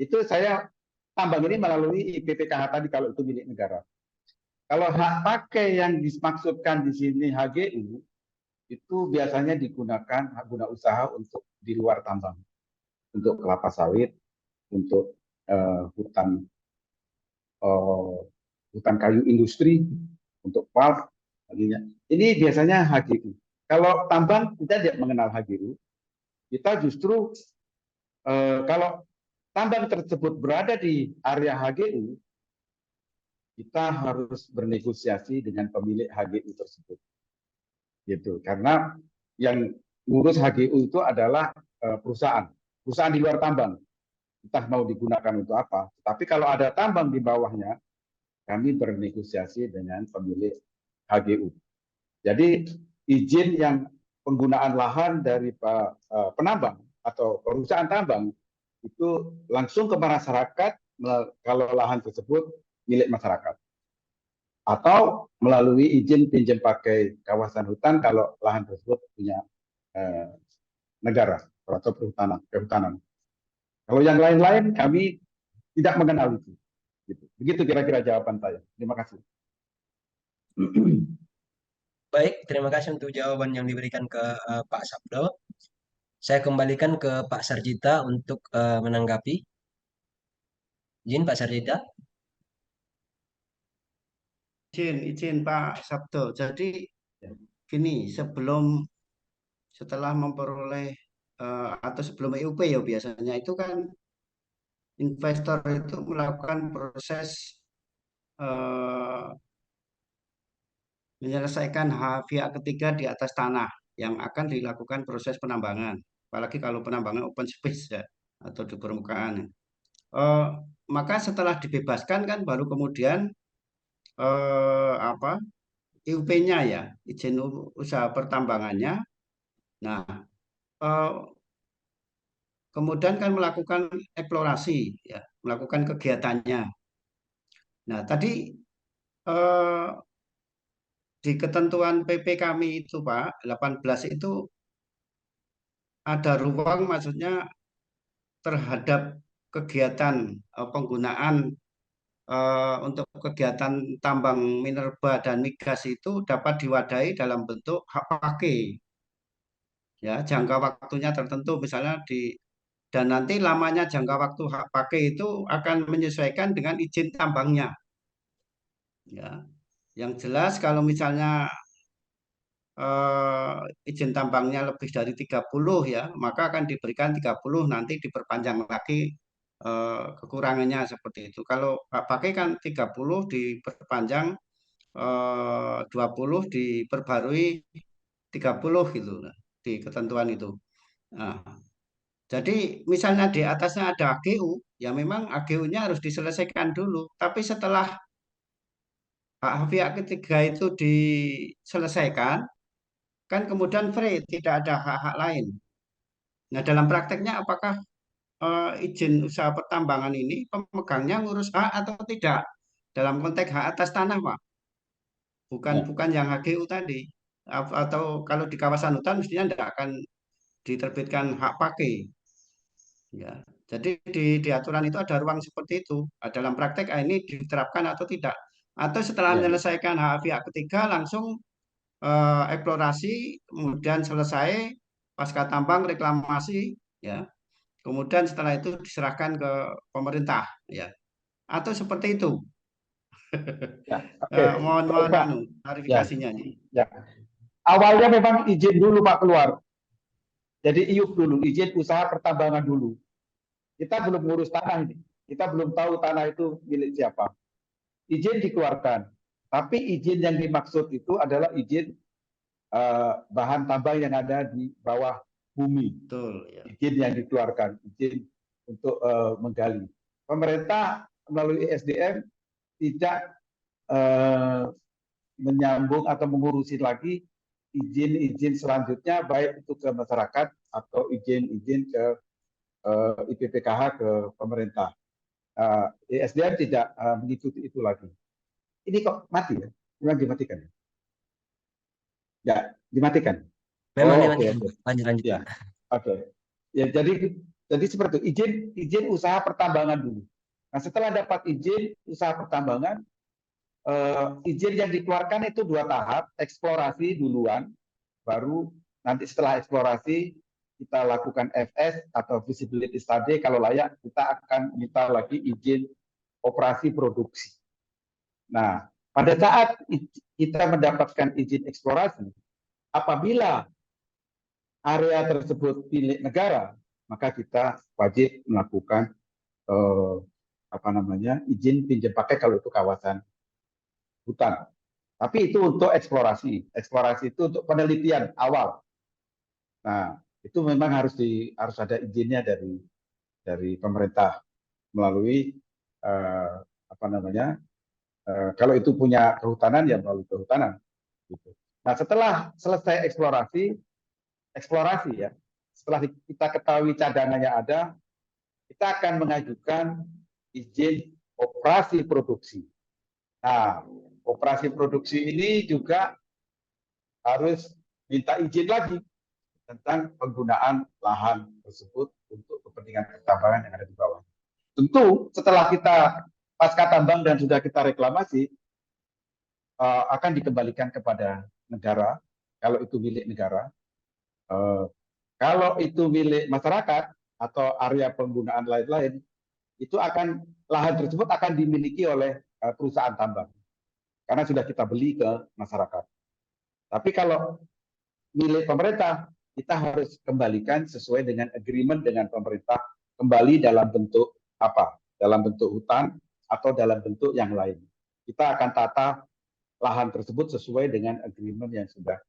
itu saya tambang ini melalui PPKH tadi kalau itu milik negara. Kalau hak pakai yang dimaksudkan di sini HGU itu biasanya digunakan hak guna usaha untuk di luar tambang, untuk kelapa sawit, untuk hutan hutan kayu industri, untuk pulp, ini biasanya HGU. Kalau tambang kita tidak mengenal HGU, kita justru kalau tambang tersebut berada di area HGU, kita harus bernegosiasi dengan pemilik HGU tersebut. Gitu. Karena yang ngurus HGU itu adalah perusahaan di luar tambang. Entah mau digunakan untuk apa. Tapi kalau ada tambang di bawahnya, kami bernegosiasi dengan pemilik HGU. Jadi izin yang penggunaan lahan dari penambang atau perusahaan tambang itu langsung ke masyarakat kalau lahan tersebut milik masyarakat, atau melalui izin pinjam pakai kawasan hutan kalau lahan tersebut punya negara atau kehutanan. Kalau yang lain-lain kami tidak mengenal itu. Begitu kira-kira jawaban saya. Terima kasih. Baik, terima kasih untuk jawaban yang diberikan ke Pak Sabdo. Saya kembalikan ke Pak Sarjita untuk menanggapi. Izin Pak Sarjita. Izin Pak Sabdo. Jadi gini, setelah memperoleh atau sebelum EUP ya biasanya itu kan investor itu melakukan proses menyelesaikan hak pihak ketiga di atas tanah yang akan dilakukan proses penambangan. Apalagi kalau penambangan open space ya, atau di permukaan. Maka setelah dibebaskan kan baru kemudian IUP-nya ya, izin usaha pertambangannya. Nah, kemudian kan melakukan eksplorasi ya, melakukan kegiatannya. Nah, tadi di ketentuan PP kami itu Pak 18 itu ada ruang, maksudnya terhadap kegiatan penggunaan untuk kegiatan tambang minerba dan migas itu dapat diwadahi dalam bentuk hak pakai. Ya, jangka waktunya tertentu misalnya dan nanti lamanya jangka waktu hak pakai itu akan menyesuaikan dengan izin tambangnya. Ya, yang jelas kalau misalnya izin tambangnya lebih dari 30 ya, maka akan diberikan 30, nanti diperpanjang lagi kekurangannya seperti itu. Kalau hak pakai kan 30 diperpanjang 20 diperbarui 30 gitu di ketentuan itu. Nah, jadi misalnya di atasnya ada AGU, ya memang AGU-nya harus diselesaikan dulu. Tapi setelah hak pihak ketiga itu diselesaikan, kan kemudian free, tidak ada hak-hak lain. Nah, dalam prakteknya apakah izin usaha pertambangan ini pemegangnya ngurus hak atau tidak? Dalam konteks hak atas tanah, Pak. Bukan yang HGU tadi. Atau kalau di kawasan hutan mestinya tidak akan diterbitkan hak pakai. Ya. Jadi di aturan itu ada ruang seperti itu. Dalam praktek ini diterapkan atau tidak. Atau setelah menyelesaikan hak pihak ketiga langsung eksplorasi, kemudian selesai, pasca tambang reklamasi, ya. Kemudian setelah itu diserahkan ke pemerintah, ya. Atau seperti itu. Ya, oke. Mohon klarifikasinya nih. Ya. Awalnya memang izin dulu Pak keluar. Jadi IUP dulu, izin usaha pertambangan dulu. Kita belum ngurus tanah ini. Kita belum tahu tanah itu milik siapa. Izin dikeluarkan. Tapi izin yang dimaksud itu adalah izin bahan tambang yang ada di bawah bumi. Betul, ya. Izin yang dikeluarkan, izin untuk menggali. Pemerintah melalui SDM tidak menyambung atau mengurusi lagi izin-izin selanjutnya, baik itu ke masyarakat atau izin-izin ke IPPKH ke pemerintah. SDM tidak mengikuti itu lagi. Ini kok mati ya? Memang dimatikan ya? Ya, dimatikan. Memang Oke. Lanjut. Ya, oke. Ya, jadi seperti itu. Izin usaha pertambangan dulu. Nah, setelah dapat izin usaha pertambangan, izin yang dikeluarkan itu 2 tahap, eksplorasi duluan, baru nanti setelah eksplorasi kita lakukan FS atau feasibility study, kalau layak kita akan minta lagi izin operasi produksi. Nah, pada saat kita mendapatkan izin eksplorasi, apabila area tersebut milik negara, maka kita wajib melakukan izin pinjam pakai kalau itu kawasan hutan. Tapi itu untuk eksplorasi. Eksplorasi itu untuk penelitian awal. Nah, itu memang harus ada izinnya dari pemerintah melalui Kalau itu punya kehutanan ya melalui kehutanan. Gitu. Nah setelah selesai eksplorasi ya, setelah kita ketahui cadangannya ada, kita akan mengajukan izin operasi produksi. Nah, operasi produksi ini juga harus minta izin lagi tentang penggunaan lahan tersebut untuk kepentingan pertambangan yang ada di bawah. Tentu setelah kita pasca tambang dan sudah kita reklamasi, akan dikembalikan kepada negara kalau itu milik negara. Kalau itu milik masyarakat atau area penggunaan lain-lain, itu akan lahan tersebut akan dimiliki oleh perusahaan tambang karena sudah kita beli ke masyarakat. Tapi kalau milik pemerintah, kita harus kembalikan sesuai dengan agreement dengan pemerintah, kembali dalam bentuk apa? Dalam bentuk hutan atau dalam bentuk yang lain. Kita akan tata lahan tersebut sesuai dengan agreement yang sudah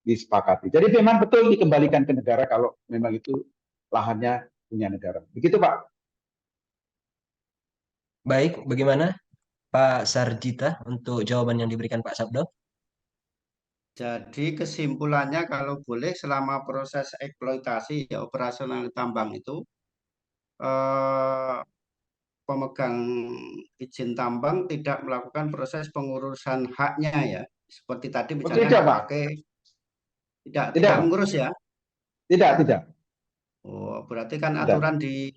disepakati. Jadi memang betul dikembalikan ke negara kalau memang itu lahannya punya negara. Begitu Pak. Baik, bagaimana Pak Sarjita untuk jawaban yang diberikan Pak Sabdo? Jadi kesimpulannya kalau boleh selama proses eksploitasi ya operasional tambang itu pemegang izin tambang tidak melakukan proses pengurusan haknya ya. Seperti tadi misalnya Tidak, Pak. pakai tidak Tidak. mengurus ya. Tidak. Oh, berarti kan Tidak. aturan di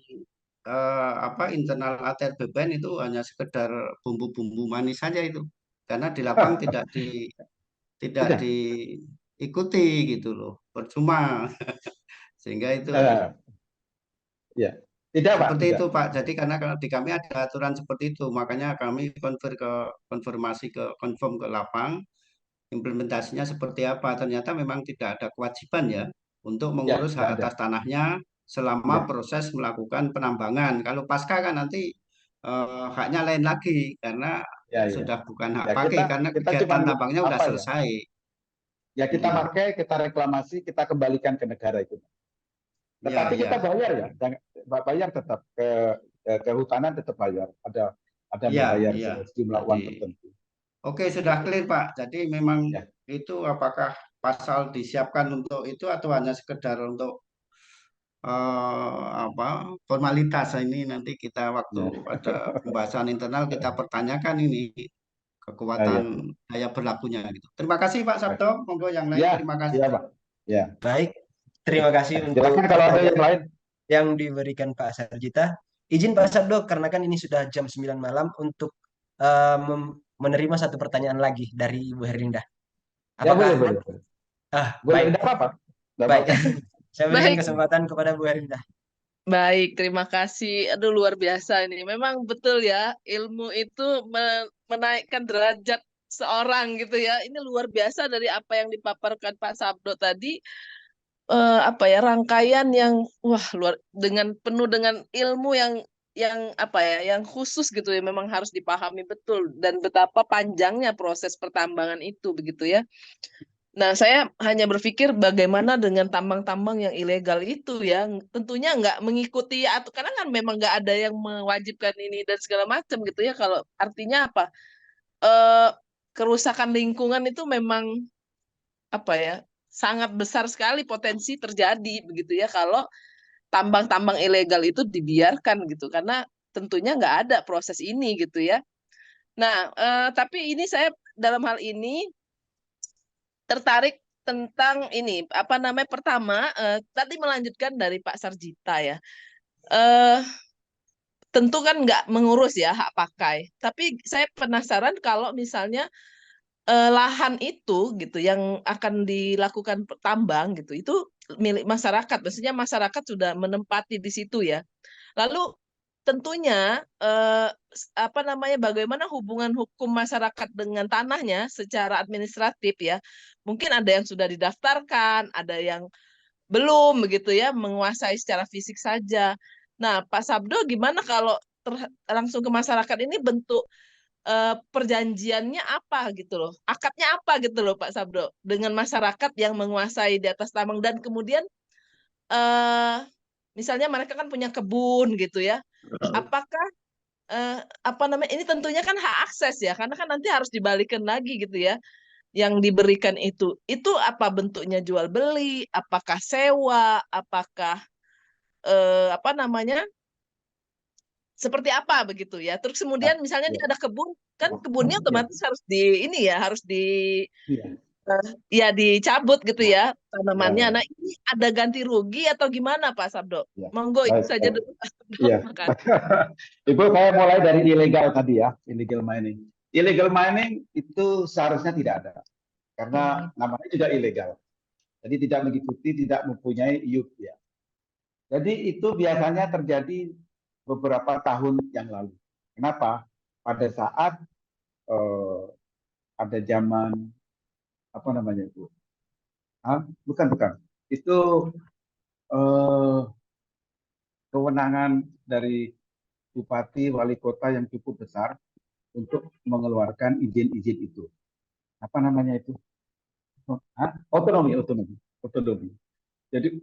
internal ATR BPN itu hanya sekedar bumbu-bumbu manis saja itu. Karena di lapang tidak diikuti gitu loh. Percuma. Sehingga itu ya. Tidak, Pak. seperti Tidak. itu Pak. Jadi karena di kami ada aturan seperti itu, makanya kami confirm ke lapang implementasinya seperti apa. Ternyata memang tidak ada kewajiban ya untuk mengurus hak atas tanahnya selama proses melakukan penambangan. Kalau pasca kan nanti haknya lain lagi karena sudah bukan hak pakai karena kegiatan tambangnya sudah selesai. Ya kita pakai, kita reklamasi, kita kembalikan ke negara itu. Tetapi kita bayar ya, bayar tetap ke hutanan tetap bayar. Ada bayar sejumlah uang tertentu. Oke, sudah clear Pak. Jadi memang itu apakah pasal disiapkan untuk itu atau hanya sekedar untuk formalitas ini nanti kita waktu ada pembahasan internal kita pertanyakan ini kekuatan daya berlakunya gitu. Terima kasih Pak Sabto. Monggo yang lain terima kasih. Iya, Pak. Ya. Baik, terima kasih untuk kalau ada yang lain yang diberikan Pak Sarjita. Izin Pak Sabdo karena kan ini sudah jam 9 malam untuk menerima satu pertanyaan lagi dari Ibu Herlinda. Apakah boleh. Baik. Tidak apa-apa. Baik. Saya berikan kesempatan kepada Bu Herlinda. Baik, terima kasih. Aduh, luar biasa ini. Memang betul ya, ilmu itu menaikkan derajat seorang gitu ya. Ini luar biasa dari apa yang dipaparkan Pak Sabdo tadi. Rangkaian yang penuh dengan ilmu yang khusus gitu ya, memang harus dipahami betul dan betapa panjangnya proses pertambangan itu begitu ya. Nah, saya hanya berpikir bagaimana dengan tambang-tambang yang ilegal itu ya, tentunya nggak mengikuti atau karena kan memang nggak ada yang mewajibkan ini dan segala macam gitu ya. Kalau artinya apa? Kerusakan lingkungan itu memang sangat besar sekali potensi terjadi begitu ya kalau tambang-tambang ilegal itu dibiarkan gitu karena tentunya nggak ada proses ini gitu ya. Nah, tapi ini saya dalam hal ini tertarik tentang ini pertama tadi melanjutkan dari Pak Sarjita ya. Tentu kan nggak mengurus ya hak pakai, tapi saya penasaran kalau misalnya lahan itu gitu yang akan dilakukan tambang gitu itu milik masyarakat, maksudnya masyarakat sudah menempati di situ ya. Lalu tentunya bagaimana hubungan hukum masyarakat dengan tanahnya secara administratif ya. Mungkin ada yang sudah didaftarkan, ada yang belum begitu ya, menguasai secara fisik saja. Nah, Pak Sabdo gimana kalau langsung ke masyarakat ini bentuk perjanjiannya apa gitu loh, akadnya apa gitu loh Pak Sabdo dengan masyarakat yang menguasai di atas tambang dan kemudian misalnya mereka kan punya kebun gitu ya, apakah apa namanya, ini tentunya kan hak akses ya, karena kan nanti harus dibalikin lagi gitu ya, yang diberikan itu. Itu apa bentuknya, jual beli, apakah sewa, apakah apa namanya, seperti apa begitu ya. Terus Nah, kemudian misalnya ya, dia ada kebun, kan kebunnya ya, otomatis harus di ini ya, harus di ya, ya dicabut gitu nah, ya ya, tanamannya. ya, Nah, ini ada ganti rugi atau gimana Pak Sabdo? ya. Monggo itu Baik, saja baik. dulu Pak Sabdo. Iya. Makasih. Ibu, saya mulai dari ilegal tadi ya, illegal mining. Illegal mining itu seharusnya tidak ada, karena namanya juga ilegal. Jadi tidak mengikuti, tidak mempunyai IUP ya. Jadi itu biasanya terjadi beberapa tahun yang lalu. Kenapa? Pada saat eh, ada zaman apa namanya itu? Bukan, bukan. Itu eh, kewenangan dari bupati, wali kota yang cukup besar untuk mengeluarkan izin-izin itu. Apa namanya itu? Otonomi, otonomi, otonomi. Jadi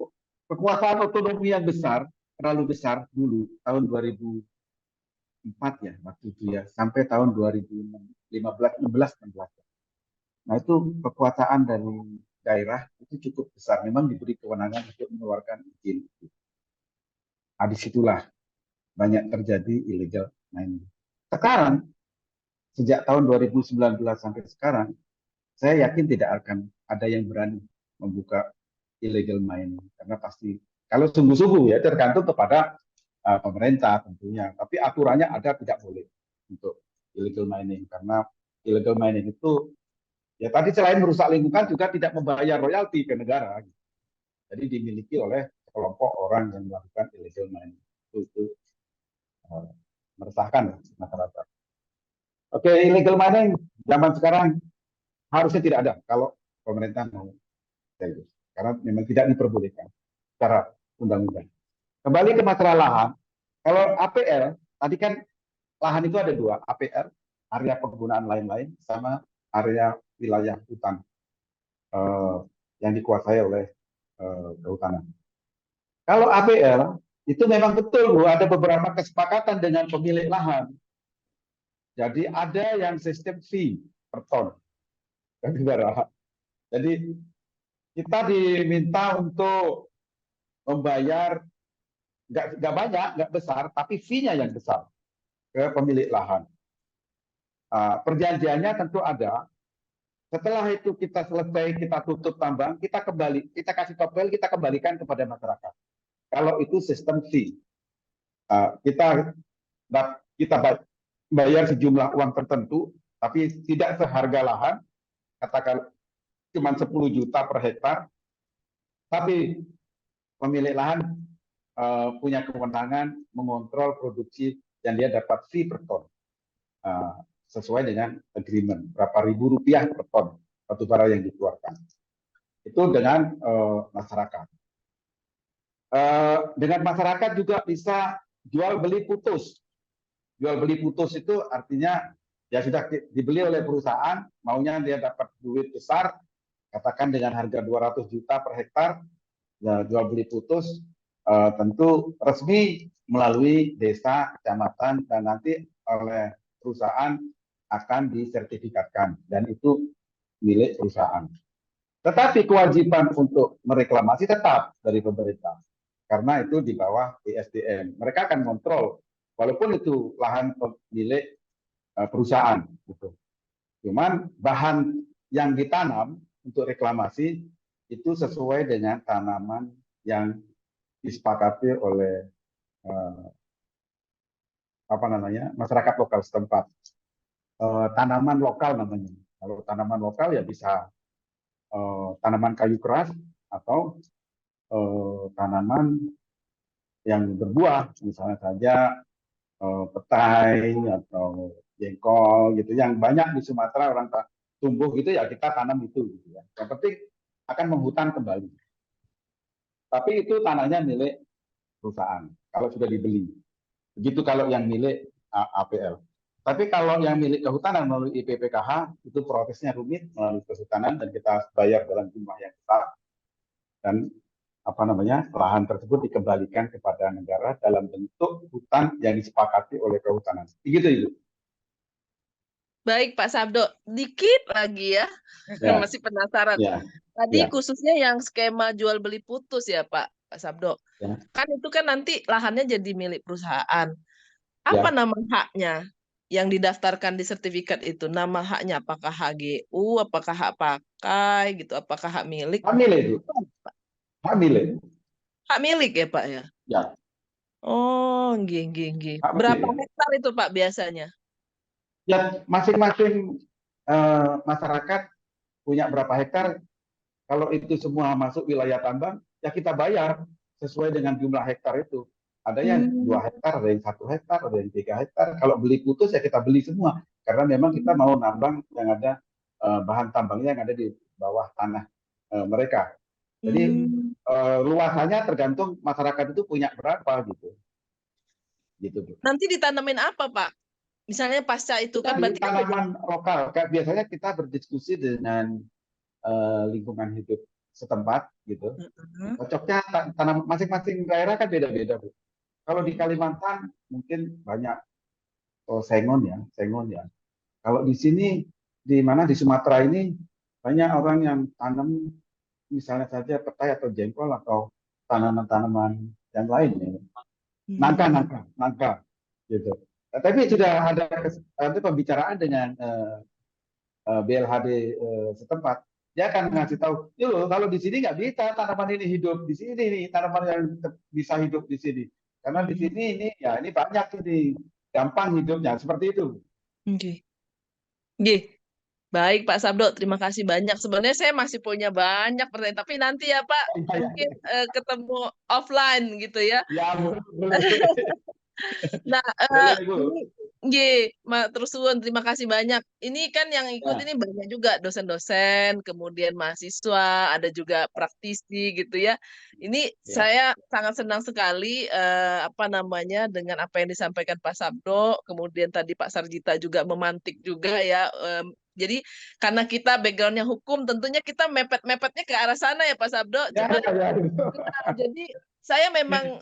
kekuasaan otonomi yang besar, terlalu besar dulu tahun 2004 ya waktu itu ya, sampai tahun 2015, 16, 16. Nah itu kekuasaan dari daerah itu cukup besar, memang diberi kewenangan untuk mengeluarkan izin. Nah, disitulah banyak terjadi illegal mining. Sekarang, sejak tahun 2019 sampai sekarang, saya yakin tidak akan ada yang berani membuka illegal mining. Karena pasti, kalau sungguh-sungguh ya, tergantung kepada pemerintah tentunya. Tapi aturannya ada, tidak boleh untuk illegal mining. Karena illegal mining itu, ya tadi selain merusak lingkungan, juga tidak membayar royalti ke negara. Jadi dimiliki oleh kelompok orang yang melakukan illegal mining. Itu meresahkan masyarakat. Oke, illegal mining zaman sekarang harusnya tidak ada kalau pemerintah mau serius. Karena memang tidak diperbolehkan secara undang-undang. Kembali ke masalah lahan, kalau APL, tadi kan lahan itu ada dua, APL, area penggunaan lain-lain, sama area wilayah hutan yang dikuasai oleh kehutanan. Kalau APL, itu memang betul Bu, ada beberapa kesepakatan dengan pemilik lahan. Jadi ada yang sistem fee per ton. Jadi kita diminta untuk membayar nggak banyak, nggak besar, tapi fee-nya yang besar ke pemilik lahan. Perjanjiannya tentu ada. Setelah itu kita selesai, kita tutup tambang, kita kasih topel, kita kembalikan kepada masyarakat. Kalau itu sistem fee, kita bayar sejumlah uang tertentu, tapi tidak seharga lahan, katakan cuma 10 juta per hektar, tapi pemilik lahan punya kewenangan mengontrol produksi yang dia dapat fee per ton sesuai dengan agreement berapa ribu rupiah per ton batu bara yang dikeluarkan itu dengan masyarakat. Dengan masyarakat juga bisa jual beli putus. Jual beli putus itu artinya ya sudah dibeli oleh perusahaan, maunya dia dapat duit besar, katakan dengan harga 200 juta per hektar, ya jual beli putus tentu resmi melalui desa, kecamatan, dan nanti oleh perusahaan akan disertifikatkan, dan itu milik perusahaan. Tetapi kewajiban untuk mereklamasi tetap dari pemerintah, karena itu di bawah ISDM. Mereka akan kontrol, walaupun itu lahan milik perusahaan. Gitu. Cuman bahan yang ditanam untuk reklamasi itu sesuai dengan tanaman yang disepakati oleh masyarakat lokal setempat. Tanaman lokal namanya. Kalau tanaman lokal ya bisa tanaman kayu keras atau tanaman yang berbuah, misalnya saja petai atau jengkol gitu, yang banyak di Sumatera orang tumbuh gitu ya kita tanam itu gitu ya. Yang penting akan menghutan kembali. Tapi itu tanahnya milik perusahaan kalau sudah dibeli. Begitu kalau yang milik APL. Tapi kalau yang milik kehutanan melalui IPPKH itu prosesnya rumit melalui kehutanan dan kita bayar dalam jumlah yang besar dan lahan tersebut dikembalikan kepada negara dalam bentuk hutan yang disepakati oleh kehutanan. Begitu Ibu. Baik Pak Sabdo, dikit lagi ya, Ya, masih penasaran. ya, Tadi ya, khususnya yang skema jual beli putus ya Pak Sabdo. ya, Kan itu kan nanti lahannya jadi milik perusahaan. Apa ya. nama haknya yang didaftarkan di sertifikat itu? Nama haknya apakah HGU, apakah hak pakai gitu, apakah hak milik? Hak milik itu, hak milik. Hak milik ya Pak ya? Ya, Oh, nggih. hak Berapa milik. hektar itu Pak biasanya? Ya, masing-masing masyarakat punya berapa hektar. Kalau itu semua masuk wilayah tambang, ya kita bayar sesuai dengan jumlah hektar itu. Ada yang 2 hektar, ada yang 1 hektar, ada yang 3 hektar. Kalau beli putus ya kita beli semua. Karena memang kita mau nambang yang ada bahan tambangnya yang ada di bawah tanah mereka. Jadi luasannya tergantung masyarakat itu punya berapa gitu. Gitu, Bu. Nanti ditanamin apa Pak? Misalnya pasca itu kan berarti tanaman lokal. Biasanya kita berdiskusi dengan lingkungan hidup setempat gitu. Cocoknya tanam masing-masing daerah kan beda-beda, Bu. Kalau di Kalimantan mungkin banyak sengon ya. Kalau di sini di Sumatera ini banyak orang yang tanam misalnya saja petai atau jengkol atau tanaman-tanaman yang lain ya. Nangka gitu. Tapi sudah ada pembicaraan dengan BLHD setempat. Dia akan ngasih tahu, yuk kalau di sini nggak bisa tanaman ini hidup di sini nih, tanaman yang bisa hidup di sini. Karena di sini ini banyak ini gampang hidupnya seperti itu. Oke. Baik Pak Sabdo, terima kasih banyak. Sebenarnya saya masih punya banyak pertanyaan, tapi nanti ya Pak, mungkin ketemu offline gitu ya. Ya, boleh. Nah, terus suwun, terima kasih banyak. Ini kan yang ikut ini banyak juga dosen-dosen, kemudian mahasiswa, ada juga praktisi gitu ya. Ini saya sangat senang sekali dengan apa yang disampaikan Pak Sabdo, kemudian tadi Pak Sarjita juga memantik juga ya. Jadi karena kita backgroundnya hukum, tentunya kita mepet-mepetnya ke arah sana ya Pak Sabdo. Jadi saya memang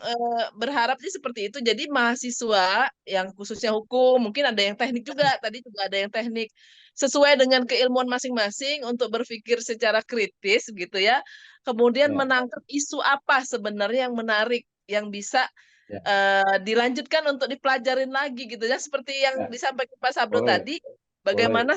berharapnya seperti itu. Jadi mahasiswa yang khususnya hukum, mungkin ada yang teknik juga, tadi juga ada yang teknik, sesuai dengan keilmuan masing-masing untuk berpikir secara kritis gitu ya. Kemudian menangkap isu apa sebenarnya yang menarik, yang bisa dilanjutkan untuk dipelajarin lagi gitu ya. Seperti yang disampaikan Pak Sabdo tadi, bagaimana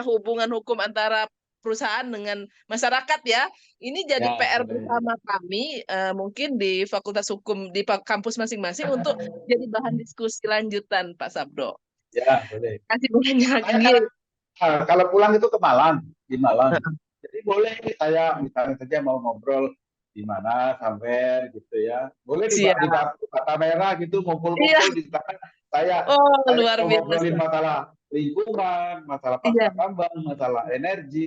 hubungan hukum antara perusahaan dengan masyarakat ya. Ini jadi PR bersama kami mungkin di Fakultas Hukum di kampus masing-masing untuk jadi bahan diskusi lanjutan Pak Sabdo. Ya, boleh. Terima kasih banyak. Kalau pulang itu ke Malang, di Malang. Jadi boleh saya misalnya saja mau ngobrol di mana sampai gitu ya. Boleh di Bata Merah gitu ngumpul-ngumpul di sana. Saya luar biasa. ngobrolin masalah lingkungan, masalah pasca tambang, masalah energi,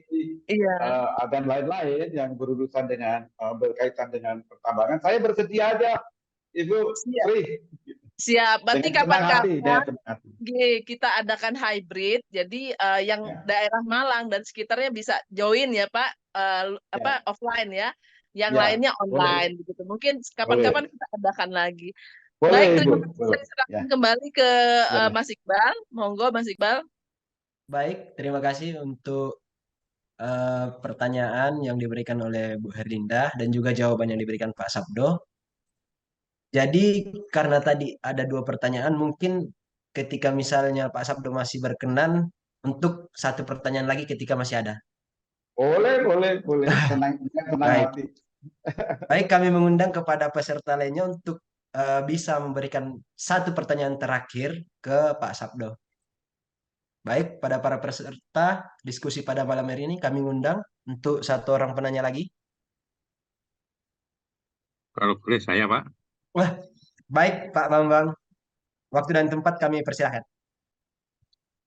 dan lain-lain yang berurusan dengan berkaitan dengan pertambangan. Saya bersedia aja, Ibu Sri. Siap, berarti kapan-kapan kita adakan hybrid, jadi yang daerah Malang dan sekitarnya bisa join ya Pak, offline ya, yang lainnya online gitu. Mungkin kapan-kapan kita adakan lagi. Baik, terima kasih. Saya serahkan kembali ke Mas Iqbal. Monggo Mas Iqbal. Baik, terima kasih untuk pertanyaan yang diberikan oleh Bu Herlinda dan juga jawaban yang diberikan Pak Sabdo. Jadi karena tadi ada 2 pertanyaan, mungkin ketika misalnya Pak Sabdo masih berkenan untuk 1 pertanyaan lagi ketika masih ada. Boleh. Senang hati. Baik, kami mengundang kepada peserta lainnya untuk bisa memberikan 1 pertanyaan terakhir ke Pak Sabdo. Baik, pada para peserta diskusi pada malam hari ini kami undang untuk 1 orang penanya lagi. Kalau boleh saya, Pak. Wah, baik Pak Bambang. Waktu dan tempat kami persilahkan.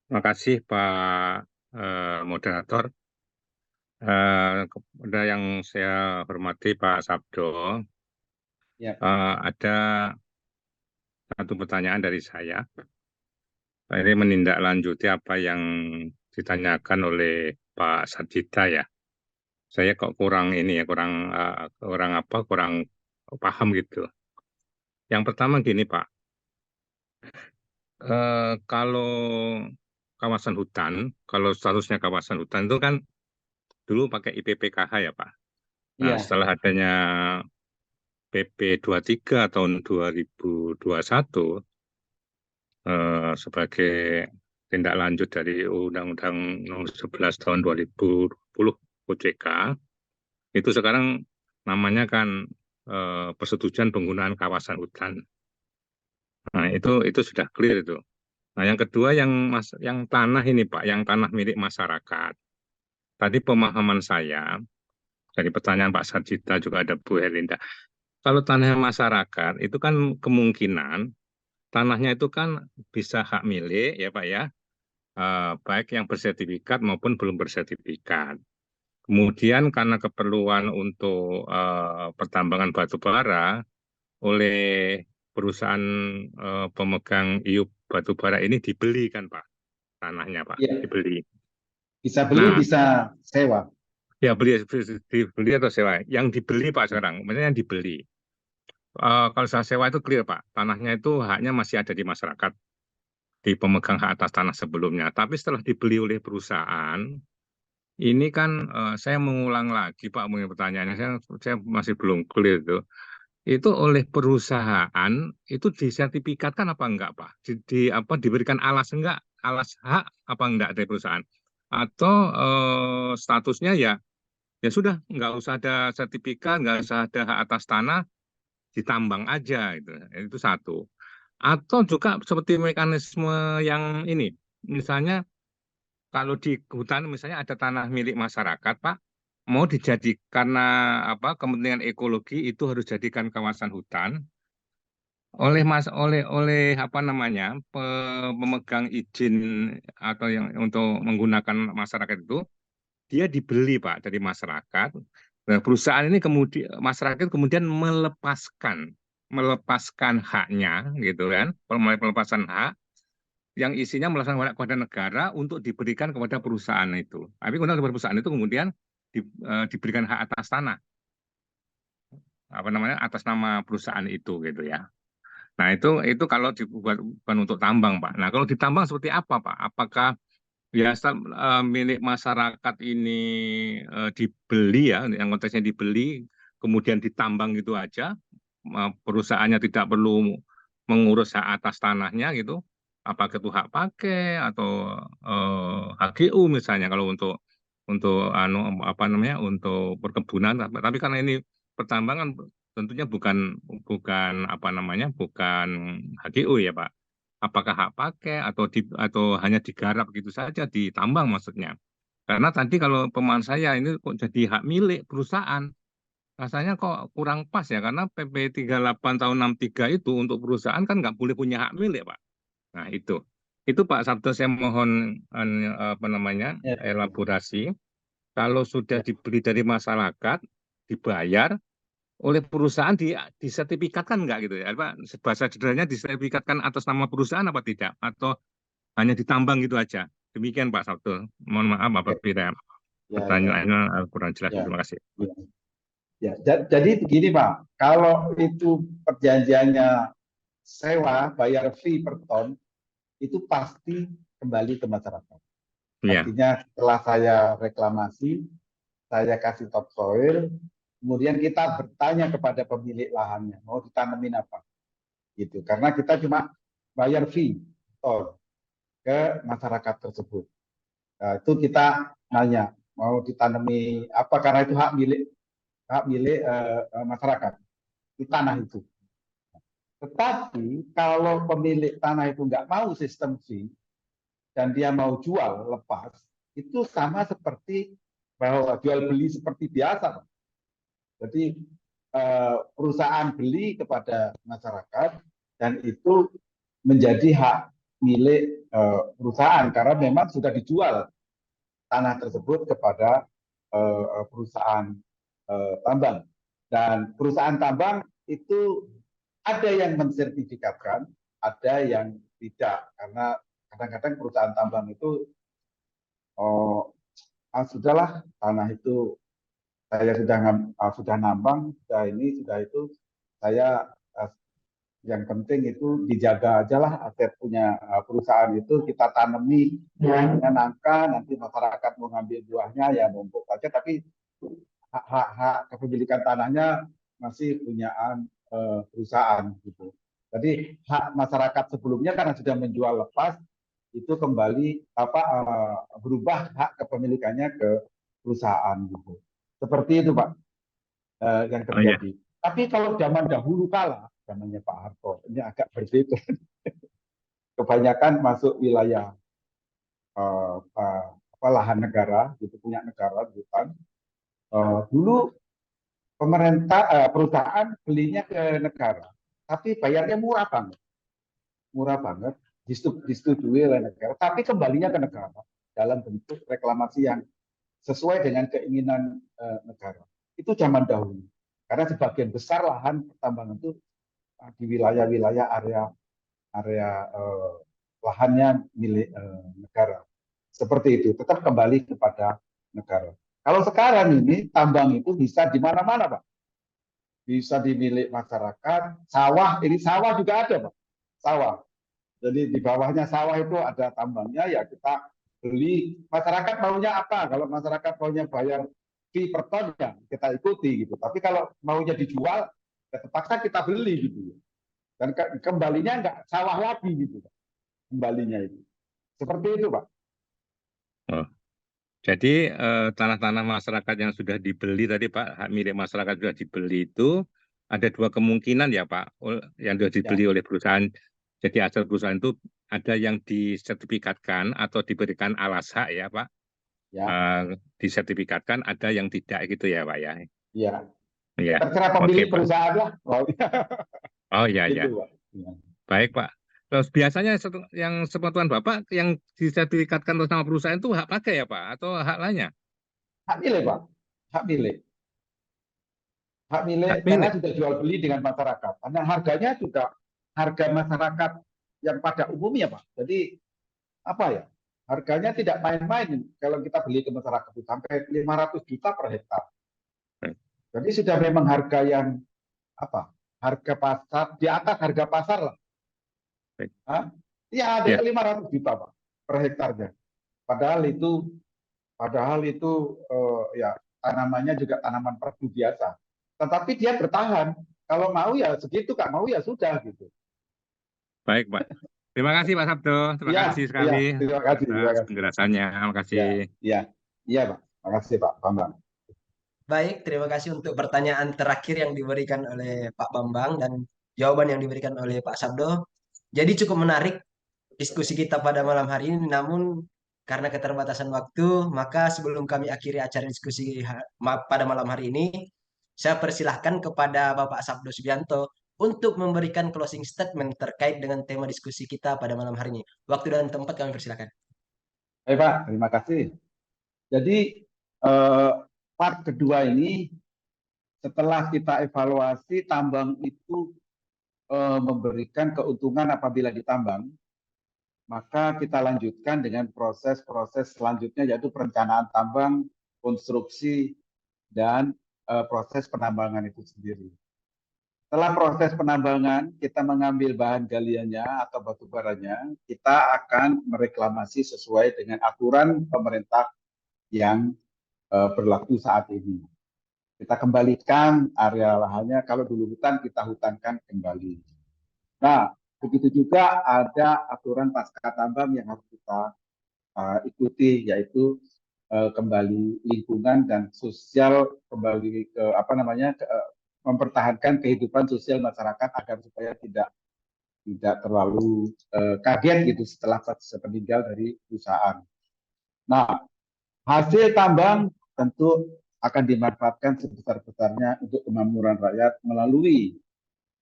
Terima kasih Pak moderator. Kepada yang saya hormati Pak Sabdo, ada 1 pertanyaan dari saya. Ini menindaklanjuti apa yang ditanyakan oleh Pak Sarjita ya. saya kok kurang ini ya, kurang paham gitu. Yang pertama gini Pak, kalau kawasan hutan, kalau statusnya kawasan hutan itu kan dulu pakai IPPKH ya Pak. Nah, setelah adanya PP 23 tahun 2021 sebagai tindak lanjut dari Undang-Undang Nomor 11 tahun 2020 OJK, itu sekarang namanya kan persetujuan penggunaan kawasan hutan. Nah, itu sudah clear itu. Nah, yang kedua yang tanah ini Pak, yang tanah milik masyarakat. Tadi pemahaman saya dari pertanyaan Pak Sarjita juga ada Bu Herlinda. Kalau tanah masyarakat itu kan kemungkinan tanahnya itu kan bisa hak milik ya Pak ya, baik yang bersertifikat maupun belum bersertifikat. Kemudian karena keperluan untuk pertambangan batu bara oleh perusahaan pemegang iup batu bara ini dibeli kan Pak, tanahnya Pak, dibeli. Bisa beli, bisa sewa. Ya dibeli atau sewa. Yang dibeli Pak sekarang, maksudnya yang dibeli. Kalau saya sewa itu clear Pak, tanahnya itu haknya masih ada di masyarakat, di pemegang hak atas tanah sebelumnya. Tapi setelah dibeli oleh perusahaan, ini kan saya mengulang lagi Pak, mungkin pertanyaannya saya masih belum clear itu. Itu oleh perusahaan itu disertifikatkan apa enggak Pak? Diberikan alas hak apa enggak dari perusahaan? Atau statusnya ya sudah nggak usah ada sertifikat, nggak usah ada hak atas tanah, ditambang aja itu satu. Atau juga seperti mekanisme yang ini, misalnya kalau di hutan misalnya ada tanah milik masyarakat Pak, mau dijadikan karena kepentingan ekologi itu harus jadikan kawasan hutan oleh apa namanya pemegang izin atau yang untuk menggunakan masyarakat itu dia dibeli Pak dari masyarakat. Nah, perusahaan ini kemudian masyarakat kemudian melepaskan haknya gitu kan, pelepasan hak yang isinya melaksanakan kepada negara untuk diberikan kepada perusahaan itu. Tapi kemudian perusahaan itu kemudian diberikan hak atas tanah atas nama perusahaan itu gitu ya. Nah, itu kalau dibuat bukan untuk tambang, Pak. Nah, kalau ditambang seperti apa, Pak? Apakah biasa milik masyarakat ini dibeli ya, yang konteksnya dibeli, kemudian ditambang gitu aja, perusahaannya tidak perlu mengurus hak atas tanahnya gitu, apakah itu hak pakai atau HGU misalnya kalau untuk untuk perkebunan, tapi karena ini pertambangan tentunya bukan bukan HGU ya Pak. Apakah hak pakai atau hanya digarap gitu saja ditambang maksudnya. Karena tadi kalau pemahaman saya ini kok jadi hak milik perusahaan. Rasanya kok kurang pas ya karena PP 38 tahun 63 itu untuk perusahaan kan nggak boleh punya hak milik, Pak. Nah, itu. Itu Pak Sabto saya mohon elaborasi. Kalau sudah dibeli dari masyarakat, dibayar oleh perusahaan disertifikatkan enggak gitu ya Pak, bahasa sederhananya disertifikatkan atas nama perusahaan apa tidak atau hanya ditambang gitu aja. Demikian Pak Sabto, mohon maaf apabila pertanyaannya kurang jelas. Terima kasih. Jadi begini Pak, kalau itu perjanjiannya sewa bayar fee per ton itu pasti kembali ke masyarakat. Artinya setelah saya reklamasi, saya kasih topsoil, kemudian kita bertanya kepada pemilik lahannya, mau ditanemin apa? Gitu. Karena kita cuma bayar fee ton ke masyarakat tersebut. Nah, itu kita nanya, mau ditanami apa? Karena itu hak milik masyarakat di tanah itu. Tetapi kalau pemilik tanah itu nggak mau sistem fee dan dia mau jual lepas, itu sama seperti bahwa jual beli seperti biasa. Jadi perusahaan beli kepada masyarakat dan itu menjadi hak milik perusahaan karena memang sudah dijual tanah tersebut kepada perusahaan tambang. Dan perusahaan tambang itu ada yang mensertifikatkan, ada yang tidak. Karena kadang-kadang perusahaan tambang itu sudahlah tanah itu saya sudah nambang, sudah itu, saya yang penting itu dijaga aja lah aset punya perusahaan itu, kita tanami dengan angka, nanti masyarakat mau ngambil buahnya ya numpuk aja, tapi hak kepemilikan tanahnya masih punyaan perusahaan gitu. Jadi hak masyarakat sebelumnya karena sudah menjual lepas, itu kembali berubah hak kepemilikannya ke perusahaan gitu. Seperti itu Pak yang terjadi. Oh, ya. Tapi kalau zaman dahulu kala, zamannya Pak Harto, ini agak berbeda. Kebanyakan masuk wilayah lahan negara, gitu, punya negara, hutan. Dulu pemerintah perusahaan belinya ke negara, tapi bayarnya murah banget, disetujui oleh negara, tapi kembalinya ke negara dalam bentuk reklamasi yang sesuai dengan keinginan negara. Itu zaman dahulu. Karena sebagian besar lahan pertambangan itu di wilayah-wilayah area lahannya milik negara. Seperti itu, tetap kembali kepada negara. Kalau sekarang ini tambang itu bisa di mana-mana, Pak. Bisa dimiliki masyarakat, ini sawah juga ada, Pak. Sawah. Jadi di bawahnya sawah itu ada tambangnya, ya kita beli. Masyarakat maunya apa? Kalau masyarakat maunya bayar fee per ton, ya kita ikuti gitu. Tapi kalau maunya dijual, ya terpaksa kita beli gitu. Dan kembalinya nggak sawah lagi gitu, Pak. Kembalinya itu. Seperti itu, Pak. Oh. Jadi tanah-tanah masyarakat yang sudah dibeli tadi Pak, hak milik masyarakat sudah dibeli itu ada dua kemungkinan ya Pak, yang sudah dibeli oleh perusahaan. Jadi asal perusahaan itu ada yang disertifikatkan atau diberikan alas hak ya Pak. Ya. Disertifikatkan, ada yang tidak gitu ya Pak ya. Iya. Ya. Terserah pemilik perusahaan lah. Oh iya gitu, ya. Pak. Baik Pak. Terus biasanya yang sepengetahuan Bapak yang disertifikatkan sama perusahaan itu hak pakai ya Pak atau hak lainnya? Hak milik, Pak. Hak milik. Hak milik karena sudah jual beli dengan masyarakat. Karena harganya juga harga masyarakat yang pada umumnya, Pak. Jadi apa ya? Harganya tidak main-main kalau kita beli ke masyarakat itu sampai 500 juta per hektar. Jadi sudah memang harga yang apa? Harga pasar di atas harga pasar lah. Iya, ada 500 juta Pak per hektarnya. Padahal itu ya tanamannya juga tanaman perdu biasa. Tetapi dia bertahan. Kalau mau ya segitu, nggak mau ya sudah gitu. Baik Pak. Terima kasih Pak Sabdo. Terima kasih sekali terima kasih atas penjelasannya. Terima kasih. Iya Pak. Terima kasih Pak Bambang. Baik, terima kasih untuk pertanyaan terakhir yang diberikan oleh Pak Bambang dan jawaban yang diberikan oleh Pak Sabdo. Jadi cukup menarik diskusi kita pada malam hari ini, namun karena keterbatasan waktu, maka sebelum kami akhiri acara diskusi pada malam hari ini, saya persilahkan kepada Bapak Sabdo Subianto untuk memberikan closing statement terkait dengan tema diskusi kita pada malam hari ini. Waktu dan tempat kami persilahkan. Baik Pak, terima kasih. Jadi part kedua ini, setelah kita evaluasi tambang itu memberikan keuntungan apabila ditambang, maka kita lanjutkan dengan proses-proses selanjutnya, yaitu perencanaan tambang, konstruksi, dan proses penambangan itu sendiri. Setelah proses penambangan, kita mengambil bahan galiannya atau batu baranya, kita akan mereklamasi sesuai dengan aturan pemerintah yang berlaku saat ini. Kita kembalikan area lahannya, kalau dulu hutan, kita hutankan kembali. Nah, begitu juga ada aturan pasca tambang yang harus kita ikuti, yaitu kembali lingkungan dan sosial, kembali ke mempertahankan kehidupan sosial masyarakat agar supaya tidak terlalu kaget gitu setelah sepeninggal dari perusahaan. Nah, hasil tambang tentu akan dimanfaatkan sebesar-besarnya untuk kemakmuran rakyat melalui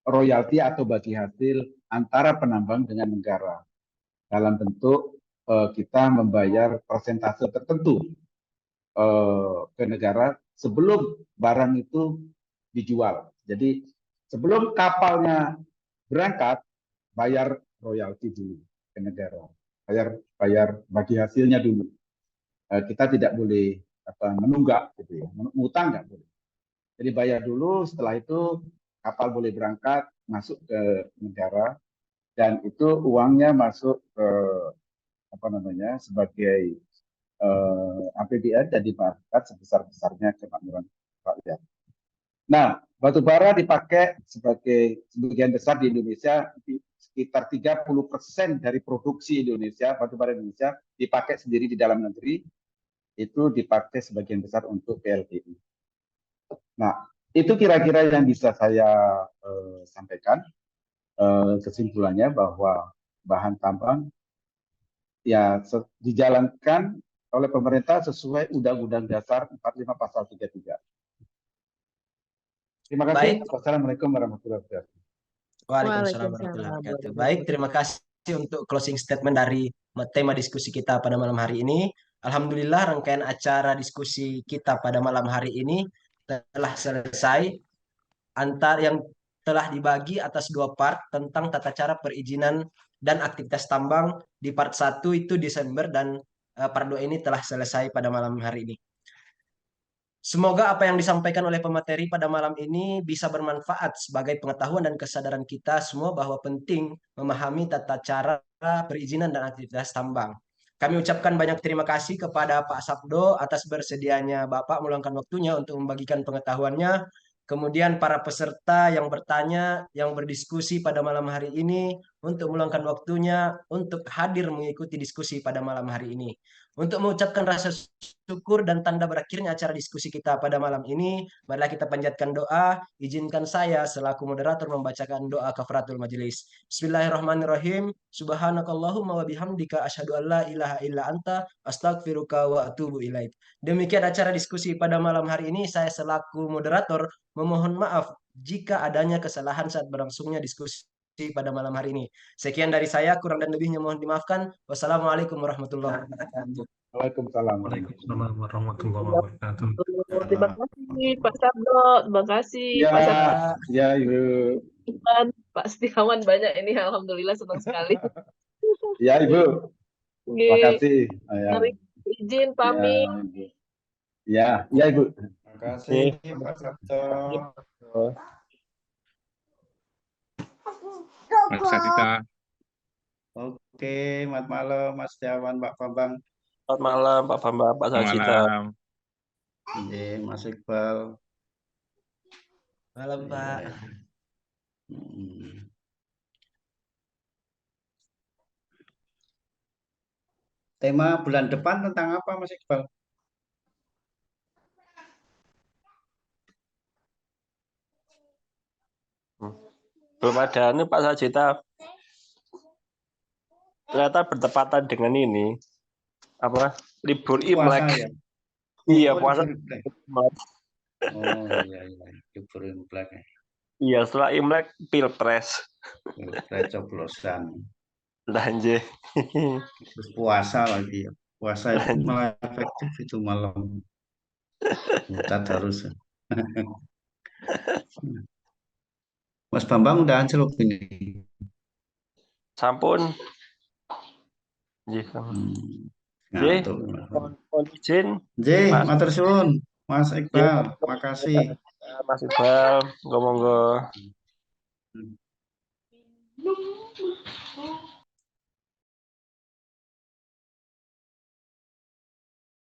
royalti atau bagi hasil antara penambang dengan negara dalam bentuk kita membayar persentase tertentu ke negara sebelum barang itu dijual. Jadi sebelum kapalnya berangkat, bayar royalti dulu ke negara, bayar bagi hasilnya dulu. Kita tidak boleh menunggak gitu ya. Ngutang nggak boleh. Jadi bayar dulu, setelah itu kapal boleh berangkat masuk ke negara dan itu uangnya masuk ke apa namanya sebagai APBN dan dimanfaatkan sebesar-besarnya kemakmuran rakyat. Nah, batu bara dipakai sebagai sebagian besar di Indonesia, sekitar 30% dari produksi Indonesia, batu bara Indonesia dipakai sendiri di dalam negeri, itu dipakai sebagian besar untuk PLTU. Nah, itu kira-kira yang bisa saya sampaikan. Kesimpulannya bahwa bahan tambang ya dijalankan oleh pemerintah sesuai Undang-Undang Dasar 45 Pasal 33. Terima kasih. Baik. Wassalamualaikum warahmatullahi wabarakatuh. Waalaikumsalam warahmatullahi wabarakatuh. Baik, terima kasih untuk closing statement dari tema diskusi kita pada malam hari ini. Alhamdulillah rangkaian acara diskusi kita pada malam hari ini telah selesai. Yang telah dibagi atas 2 part tentang tata cara perizinan dan aktivitas tambang. Di part 1 itu Desember dan part 2 ini telah selesai pada malam hari ini. Semoga apa yang disampaikan oleh pemateri pada malam ini bisa bermanfaat sebagai pengetahuan dan kesadaran kita semua bahwa penting memahami tata cara perizinan dan aktivitas tambang. Kami ucapkan banyak terima kasih kepada Pak Sabdo atas bersedianya Bapak meluangkan waktunya untuk membagikan pengetahuannya. Kemudian para peserta yang bertanya, yang berdiskusi pada malam hari ini untuk meluangkan waktunya untuk hadir mengikuti diskusi pada malam hari ini. Untuk mengucapkan rasa syukur dan tanda berakhirnya acara diskusi kita pada malam ini, marilah kita panjatkan doa. Izinkan saya selaku moderator membacakan doa kafaratul majelis. Bismillahirrahmanirrahim. Subhanakallahumma wa bihamdika asyhadu an la ilaha illa anta astaghfiruka wa atubu ilaik. Demikian acara diskusi pada malam hari ini. Saya selaku moderator memohon maaf jika adanya kesalahan saat berlangsungnya diskusi pada malam hari ini. Sekian dari saya, kurang dan lebihnya mohon dimaafkan. Wassalamualaikum warahmatullahi wabarakatuh. Waalaikumsalam. Waalaikumsalam warahmatullahi wabarakatuh. Terima kasih Pak Sabdo, terima kasih Ya, Pak Sabdo, ya Ibu. Pak Setiawan, banyak ini, alhamdulillah senang sekali. Ya Ibu. Terima kasih. Mari izin pamit. Ya, ya Ibu. Terima kasih Pak Sabto. Mas Sadita. Oke, selamat malam Mas Setiawan, Pak Bambang. Selamat malam Pak Bambang, Pak Sajita. Malam. Mas Iqbal. Malam Pak. Tema bulan depan tentang apa Mas Iqbal? Belum ada nih Pak Sajita. Ternyata bertepatan dengan ini apa libur Imlek. Puasa ya? Iya, puasa. Oh iya, libur Imlek. Iya, setelah Imlek Pilpres. Pilpres coblosan. Lanjut. Terus puasa lagi ya. Puasa itu malah efektif itu malam. Kita harus. Mas Bambang udah anjlok ini. Sampun. Ngantuk. Mohon izin. Matur suwun Mas Iqbal. Makasih. Mas Iqbal, monggo.